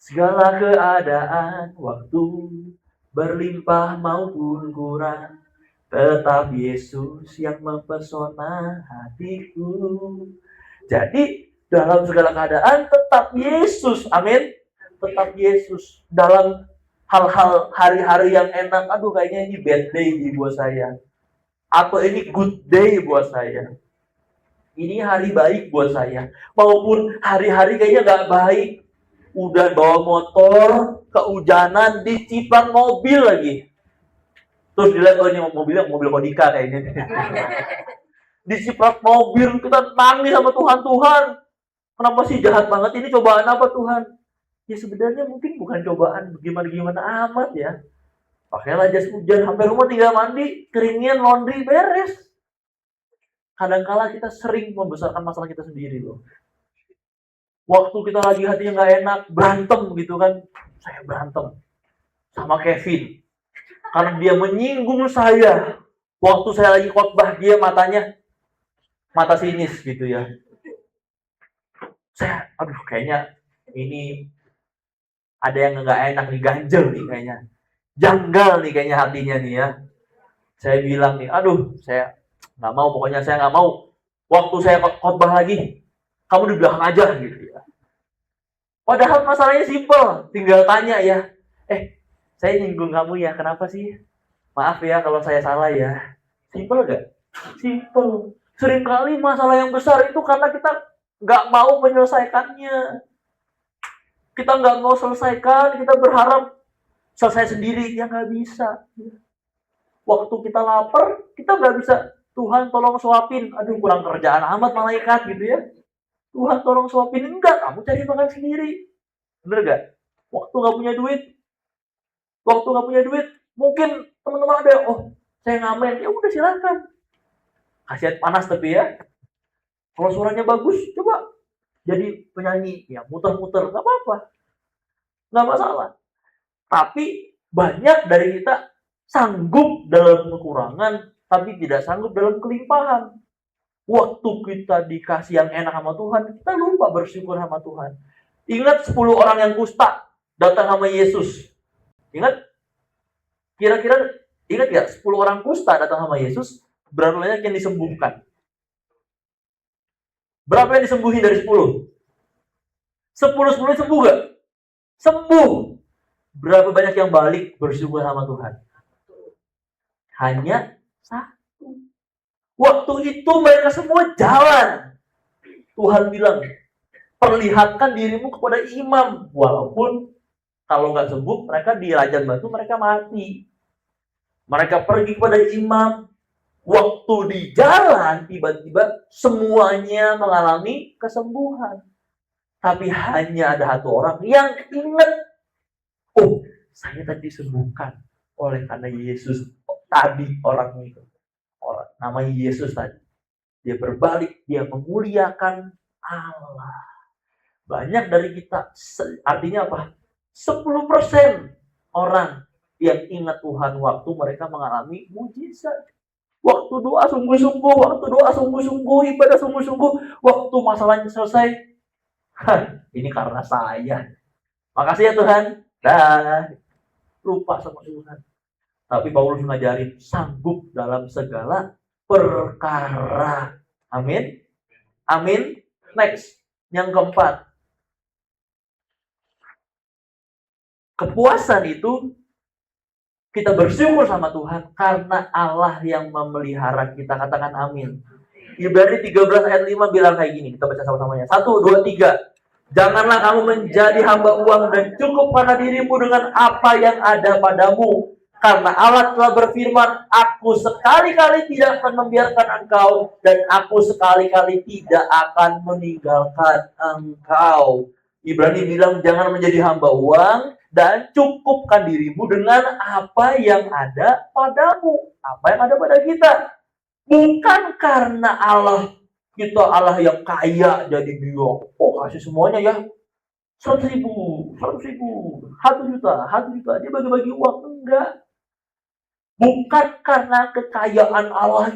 segala keadaan, waktu berlimpah maupun kurang, tetap Yesus yang mempesona hatiku. Jadi dalam segala keadaan tetap Yesus, amin. Tetap Yesus dalam hal-hal hari-hari yang enak, aduh kayaknya ini bad day buat saya. Atau ini good day buat saya. Ini hari baik buat saya. Maupun hari-hari kayaknya gak baik. Udah bawa motor, kehujanan, diciprat mobil lagi. Terus dilihat, ini mobil Kodika kayaknya. Diciprat mobil, kita nangis sama Tuhan. Kenapa sih jahat banget ini, cobaan apa Tuhan? Ya sebenarnya mungkin bukan cobaan gimana-gimana amat ya. Pakailah jas hujan, sampai rumah tinggal mandi, keringin, laundry, beres. Kadangkala kita sering membesarkan masalah kita sendiri loh. Waktu kita lagi hatinya nggak enak, berantem gitu kan. Saya berantem sama Kevin. Karena dia menyinggung saya. Waktu saya lagi khotbah, dia matanya mata sinis gitu ya. Saya, aduh kayaknya ini ada yang nggak enak nih, ganjel nih kayaknya. Janggal nih kayaknya hatinya nih ya. Saya bilang nih, aduh saya nggak mau, pokoknya saya nggak mau. Waktu saya khotbah lagi, kamu di belakang aja gitu ya. Padahal masalahnya simpel, tinggal tanya ya. Saya nyinggung kamu ya, kenapa sih? Maaf ya kalau saya salah ya. Simpel gak? Simpel. Seringkali masalah yang besar itu karena kita nggak mau menyelesaikannya. Kita nggak mau selesaikan, kita berharap selesai sendiri. Ya nggak bisa. Waktu kita lapar, kita nggak bisa. Tuhan tolong suapin. Aduh kurang kerjaan amat malaikat gitu ya. Tuhan tolong suapin. Enggak, kamu cari makan sendiri. Bener gak? Waktu nggak punya duit, mungkin teman-teman ada, saya ngamen, ya udah silakan. Kasihan panas tapi ya. Kalau suaranya bagus, coba jadi penyanyi, ya muter-muter, nggak apa-apa, nggak masalah. Tapi banyak dari kita sanggup dalam kekurangan, tapi tidak sanggup dalam kelimpahan. Waktu kita dikasih yang enak sama Tuhan, kita lupa bersyukur sama Tuhan. Ingat 10 orang yang kusta datang sama Yesus. Ingat? Kira-kira ingat ya, 10 orang kusta datang sama Yesus, berapa banyak yang disembuhkan? Berapa yang disembuhin dari 10? 10 sembuh gak? Sembuh. Berapa banyak yang balik bersyukur sama Tuhan? Hanya 1. Waktu itu mereka semua jalan. Tuhan bilang, perlihatkan dirimu kepada imam. Walaupun kalau nggak sembuh, mereka di Rajan Batu, mereka mati. Mereka pergi kepada imam. Waktu di jalan, tiba-tiba semuanya mengalami kesembuhan. Tapi hanya ada 1 orang yang ingat, saya tadi disembuhkan oleh karena Yesus. Tadi orang itu, namanya Yesus tadi. Dia berbalik, dia memuliakan Allah. Banyak dari kita, artinya apa? 10% orang yang ingat Tuhan waktu mereka mengalami mujizat. Waktu doa sungguh-sungguh, ibadah sungguh-sungguh, waktu masalahnya selesai, ini karena saya. Makasih ya Tuhan. Dah. Lupa sama Tuhan. Tapi Paulus ngajarin sanggup dalam segala perkara. Amin. Amin. Next. Yang keempat. Kepuasan itu kita bersyukur sama Tuhan karena Allah yang memelihara kita. Katakan amin. Ibrani 13 ayat 5 bilang kayak gini. Kita baca sama-samanya. 1, 2, 3. Janganlah kamu menjadi hamba uang dan cukup pada dirimu dengan apa yang ada padamu. Karena Allah telah berfirman, aku sekali-kali tidak akan membiarkan engkau dan aku sekali-kali tidak akan meninggalkan engkau. Ibrani bilang jangan menjadi hamba uang dan cukupkan dirimu dengan apa yang ada padamu. Apa yang ada pada kita. Bukan karena kita Allah yang kaya jadi dia. Kasih semuanya ya. 100.000, 1 juta. Dia bagi-bagi uang. Enggak. Bukan karena kekayaan Allah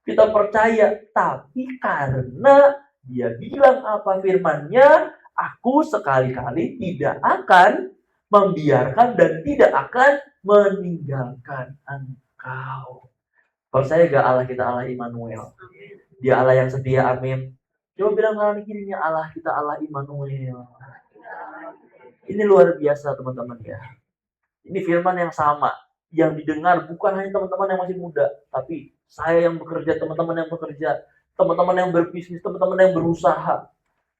kita percaya, tapi karena dia bilang apa firman-Nya, aku sekali-kali tidak akan membiarkan dan tidak akan meninggalkan engkau. Percaya gak Allah kita Allah Immanuel? Dia Allah yang setia, amin. Coba bilang kanan kirinya, Allah kita Allah Immanuel. Ini luar biasa teman-teman ya. Ini firman yang sama. Yang didengar bukan hanya teman-teman yang masih muda, tapi saya yang bekerja, teman-teman yang bekerja, teman-teman yang berbisnis, teman-teman yang berusaha.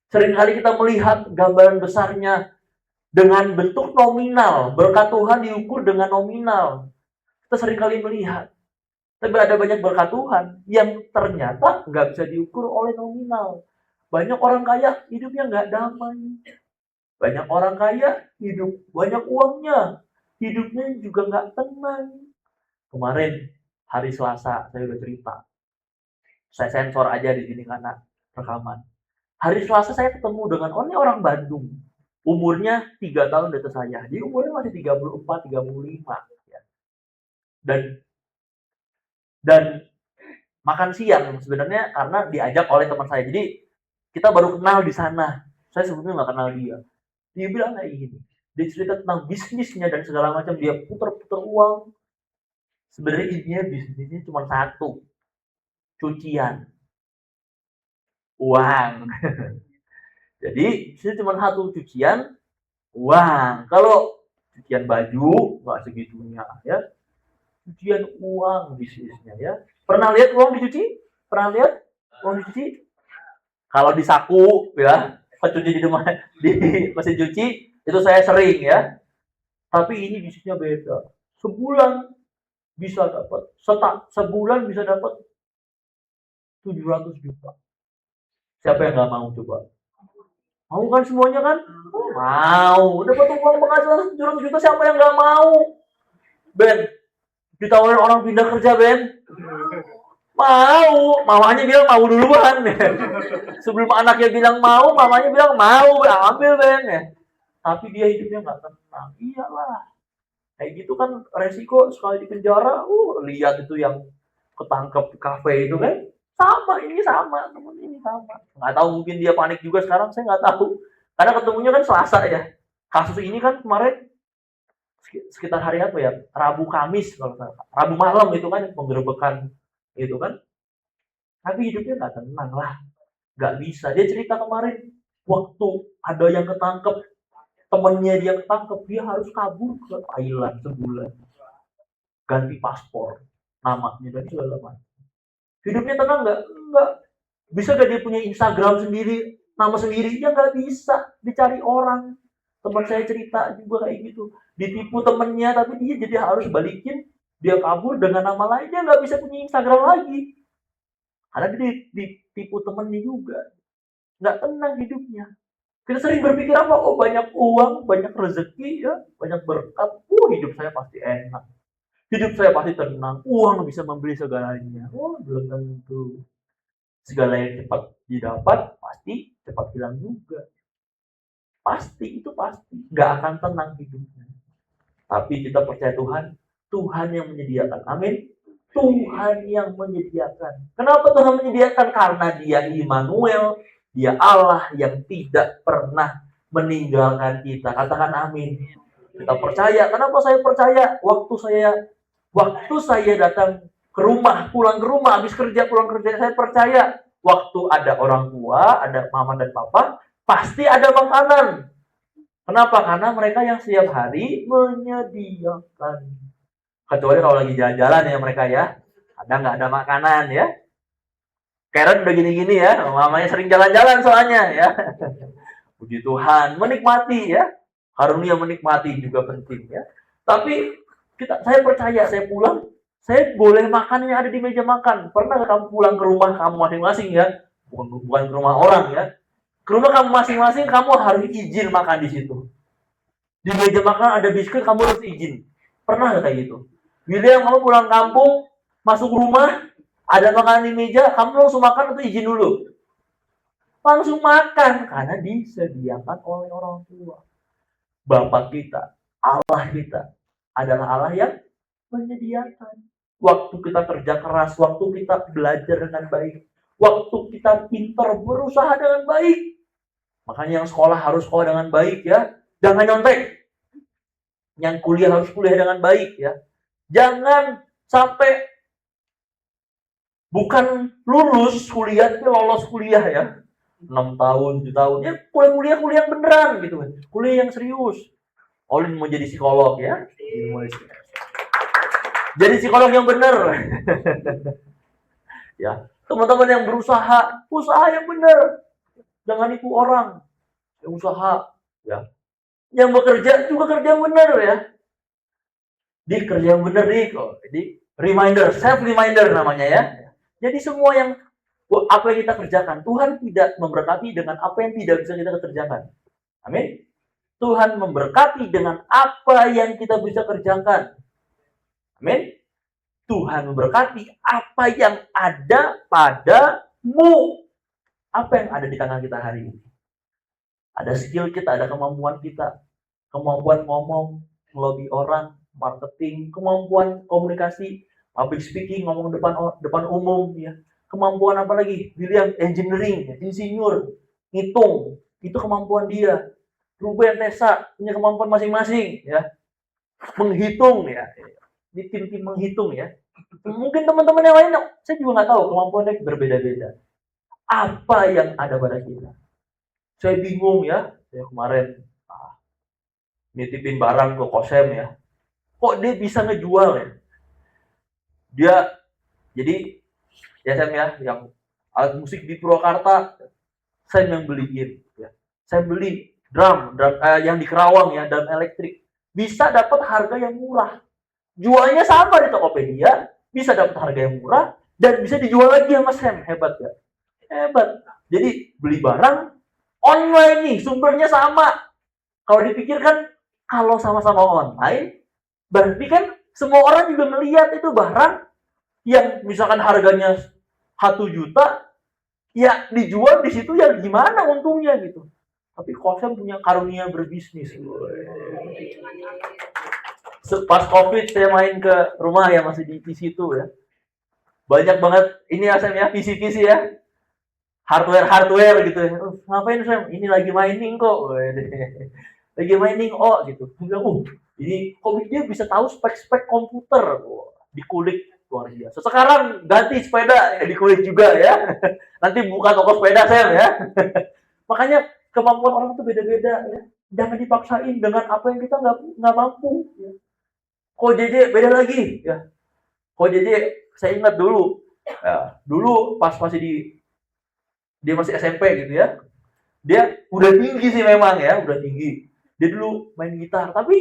Seringkali kita melihat gambaran besarnya dengan bentuk nominal. Berkat Tuhan diukur dengan nominal. Kita seringkali melihat. Tapi ada banyak berkat Tuhan yang ternyata nggak bisa diukur oleh nominal. Banyak orang kaya hidupnya nggak damai. Banyak orang kaya hidup banyak uangnya. Hidupnya juga nggak tenang. Kemarin hari Selasa saya udah cerita. Saya sensor aja di sini karena rekaman. Hari Selasa saya ketemu dengan orang Bandung. Umurnya 3 tahun di atas saya. Dia umurnya masih 34, 35. Ya. Dan makan siang sebenarnya karena diajak oleh teman saya. Jadi kita baru kenal di sana. Saya sebetulnya nggak kenal dia. Dia bilang kayak gini. Dia cerita tentang bisnisnya dan segala macam. Dia puter-puter uang. Sebenarnya intinya bisnisnya cuma satu. Cucian. Uang. Jadi, ini cuma satu cucian, uang. Kalau cucian baju, nggak segitunya ya. Cucian uang bisnisnya ya. Pernah lihat uang dicuci? Pernah lihat uang dicuci? Kalau di saku ya, pencuci di rumah di mesin cuci itu saya sering ya. Tapi ini bisnisnya beda. Sebulan bisa dapat sebulan bisa dapat 700 juta. Siapa yang nggak mau coba? Mau kan semuanya kan? Mau. Dapat uang penghasilan 700 juta siapa yang nggak mau? Ben, ditawarin orang pindah kerja Ben. Mau. Mamanya bilang mau duluan. Sebelum anaknya bilang mau, mamanya bilang mau. Ambil Ben. Tapi dia hidupnya nggak tenang. Iyalah. Kayak gitu kan resiko sekali di penjara. Lihat itu yang ketangkep di kafe itu kan. Sama, teman ini sama. Nggak tahu mungkin dia panik juga sekarang, saya nggak tahu. Karena ketemunya kan Selasa ya. Kasus ini kan kemarin sekitar hari apa ya? Rabu Kamis kalau salah. Rabu malam itu kan penggerebekan itu kan. Tapi hidupnya nggak tenang lah. Nggak bisa. Dia cerita kemarin waktu ada yang ketangkep, temennya dia ketangkep, dia harus kabur ke Thailand sebulan. Ganti paspor, namanya dan segala macam. Hidupnya tenang nggak? Nggak. Bisa nggak dia punya Instagram sendiri, nama sendiri? Ya nggak bisa. Dicari orang. Teman saya cerita juga kayak gitu. Ditipu temennya, tapi dia jadi harus balikin. Dia kabur dengan nama lain. Dia nggak bisa punya Instagram lagi. Karena dia ditipu temennya juga. Nggak tenang hidupnya. Kita sering berpikir apa? Oh banyak uang, banyak rezeki, ya, banyak berkat. Hidup saya pasti enak. Hidup saya pasti tenang. Uang bisa membeli segalanya. Belum tentu. Segala yang cepat didapat, pasti cepat hilang juga. Pasti, itu pasti. Nggak akan tenang hidupnya. Tapi kita percaya Tuhan. Tuhan yang menyediakan. Amin. Tuhan yang menyediakan. Kenapa Tuhan menyediakan? Karena Dia Immanuel. Dia Allah yang tidak pernah meninggalkan kita. Katakan amin. Kita percaya. Kenapa saya percaya? Waktu saya datang ke rumah, pulang ke rumah, habis kerja, pulang kerja, saya percaya waktu ada orang tua, ada mama dan papa, pasti ada makanan. Kenapa? Karena mereka yang setiap hari menyediakan. Kecuali kalau lagi jalan-jalan ya mereka ya, ada nggak ada makanan ya. Karen udah gini-gini ya, mamanya sering jalan-jalan soalnya ya. Puji Tuhan, menikmati ya. Karunia menikmati juga penting ya. Tapi saya percaya, saya pulang, saya boleh makan yang ada di meja makan. Pernah gak kamu pulang ke rumah kamu masing-masing ya? Bukan ke rumah orang ya. Ke rumah kamu masing-masing, kamu harus izin makan di situ. Di meja makan ada biskuit, kamu harus izin. Pernah gak kayak gitu? William, kamu pulang kampung, masuk rumah, ada makanan di meja, kamu langsung makan atau izin dulu? Langsung makan, karena disediakan oleh orang tua. Bapak kita, Allah kita, adalah Allah yang menyediakan. Waktu kita kerja keras, waktu kita belajar dengan baik, waktu kita pintar berusaha dengan baik. Makanya yang sekolah harus sekolah dengan baik ya. Jangan nyontek. Yang kuliah harus kuliah dengan baik ya. Jangan sampai bukan lulus kuliah, tapi lolos kuliah ya. 6 tahun, 7 tahun. Ya kuliah yang beneran gitu. Kuliah yang serius. Olin mau jadi psikolog ya. Jadi psikolog yang benar. Ya, teman-teman yang berusaha, usaha yang benar. Jangan nipu orang. Yang usaha ya. Yang bekerja juga kerja yang benar ya. Di kerja yang benar nih kok. Jadi reminder, self reminder namanya ya. Jadi semua yang apa yang kita kerjakan, Tuhan tidak memberkati dengan apa yang tidak bisa kita kerjakan. Amin. Tuhan memberkati dengan apa yang kita bisa kerjakan. Amin. Tuhan memberkati apa yang ada padamu. Apa yang ada di tangan kita hari ini? Ada skill kita, ada kemampuan kita. Kemampuan ngomong, melobi orang, marketing, kemampuan komunikasi, public speaking, ngomong depan umum, ya. Kemampuan apa lagi? William, engineering, insinyur, ngitung, itu kemampuan dia. Ruben, Tessa, punya kemampuan masing-masing, ya. Menghitung, ya. Di tim-tim menghitung, ya. Mungkin teman-teman yang lain, saya juga nggak tahu, kemampuannya berbeda-beda. Apa yang ada pada kita? Saya bingung, ya. Saya kemarin nitipin barang ke Kosem, ya. Kok dia bisa ngejual, ya? Dia, jadi, ya Sam, ya, yang alat musik di Purwakarta, saya yang beliin, ya. Saya beli drum yang di Kerawang, ya, drum elektrik. Bisa dapat harga yang murah. Jualnya sama di Tokopedia, bisa dapat harga yang murah, dan bisa dijual lagi sama Sam. Hebat, ya? Hebat. Jadi, beli barang, online nih, sumbernya sama. Kalau dipikirkan, kalau sama-sama online, berarti kan semua orang juga melihat itu barang yang misalkan harganya 1 juta, ya dijual di situ ya gimana untungnya gitu. Tapi Kosem punya karunia berbisnis. Pas COVID saya main ke rumah, ya, masih di PC itu, ya. Banyak banget ini ya Sam, ya, PC ya. Hardware gitu, ya. Ngapain Sam? Ini lagi mining kok. Lagi mining gitu. Ini kok dia bisa tahu spek-spek komputer. Dikulik luar biasa. Sekarang ganti sepeda, ya, dikulik juga, ya. Nanti buka toko sepeda Sam, ya. Makanya kemampuan orang itu beda-beda, ya. Jangan dipaksain dengan apa yang kita nggak mampu, ya. Kok JJ beda lagi, ya. Kok JJ saya ingat dulu, ya, dulu pas dia masih SMP gitu, ya. Dia udah tinggi sih memang, ya, udah tinggi. Dia dulu main gitar, tapi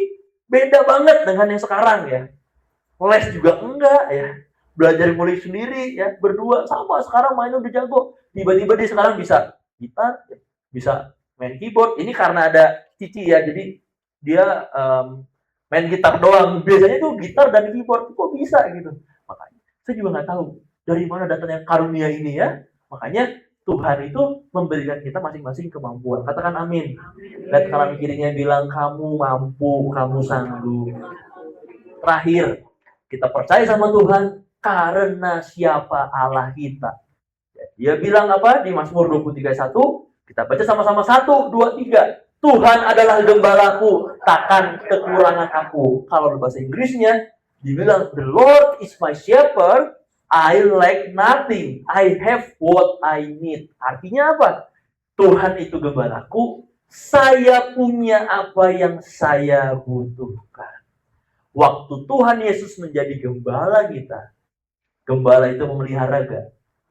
beda banget dengan yang sekarang, ya. Les juga enggak, ya. Belajar mulai sendiri, ya, berdua sama. Sekarang mainnya udah jago. Tiba-tiba dia sekarang bisa gitar, ya, bisa main keyboard. Ini karena ada Cici, ya, jadi dia main gitar doang. Biasanya tuh gitar dan keyboard kok bisa gitu. Makanya saya juga nggak tahu dari mana datangnya karunia ini, ya. Makanya Tuhan itu memberikan kita masing-masing kemampuan. Katakan amin. Lihat kanan kirinya bilang, kamu mampu, kamu sanggup. Terakhir, kita percaya sama Tuhan karena siapa Allah kita. Dia bilang apa di Mazmur 23:1? Kita baca sama-sama 1, 2, 3. Tuhan adalah gembalaku, takkan kekurangan aku. Kalau bahasa Inggrisnya dibilang, the Lord is my shepherd, I lack nothing. I have what I need. Artinya apa? Tuhan itu gembalaku, saya punya apa yang saya butuhkan. Waktu Tuhan Yesus menjadi gembala kita, gembala itu memelihara gak?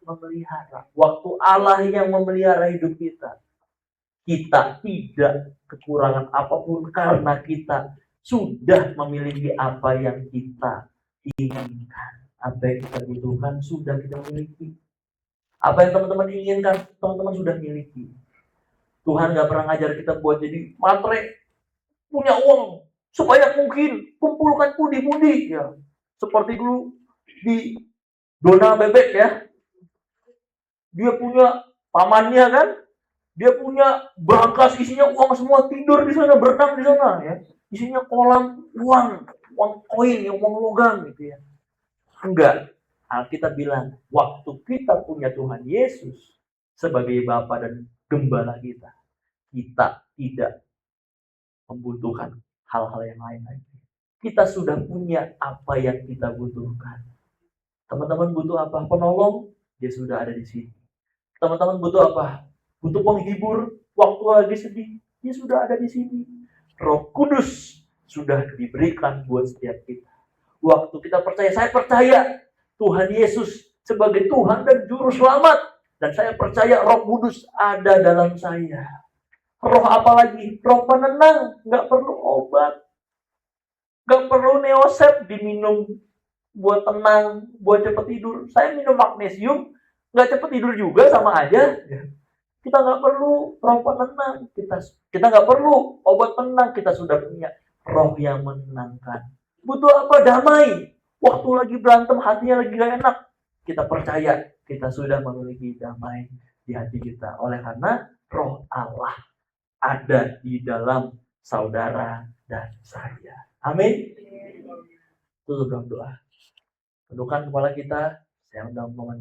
Memelihara. Waktu Allah yang memelihara hidup kita, kita tidak kekurangan apapun karena kita sudah memiliki apa yang kita inginkan. Apa yang kita butuhkan sudah kita miliki. Apa yang teman-teman inginkan, teman-teman sudah miliki. Tuhan gak pernah ngajar kita buat jadi matre, punya uang sebanyak mungkin, kumpulkan pundi-pundi, ya. Seperti dulu di Dona Bebek, ya. Dia punya pamannya kan, dia punya berangkas isinya uang semua, tidur di sana, berenang di sana, ya. Isinya kolam uang koin, uang logam gitu, ya. Enggak. Alkitab bilang, waktu kita punya Tuhan Yesus sebagai Bapa dan Gembala kita tidak membutuhkan hal-hal yang lain lagi. Kita sudah punya apa yang kita butuhkan. Teman-teman butuh apa? Penolong? Dia sudah ada di sini. Teman-teman butuh apa? Butuh penghibur waktu lagi sedih? Dia sudah ada di sini. Roh Kudus sudah diberikan buat setiap kita. Waktu kita percaya, saya percaya Tuhan Yesus sebagai Tuhan dan Juru Selamat. Dan saya percaya Roh Kudus ada dalam saya. Roh apa lagi? Roh penenang. Nggak perlu obat. Nggak perlu neosep diminum buat tenang, buat cepat tidur. Saya minum magnesium, nggak cepat tidur juga, sama aja. Kita nggak perlu roh penenang. Kita nggak perlu obat penenang. Kita sudah punya roh yang menenangkan. Butuh apa? Damai. Waktu lagi berantem, hatinya lagi gak enak. Kita percaya kita sudah memiliki damai di hati kita. Oleh karena roh Allah ada di dalam saudara dan saya. Amin. Tutup dalam doa. Tundukkan kepala kita. Saya undang teman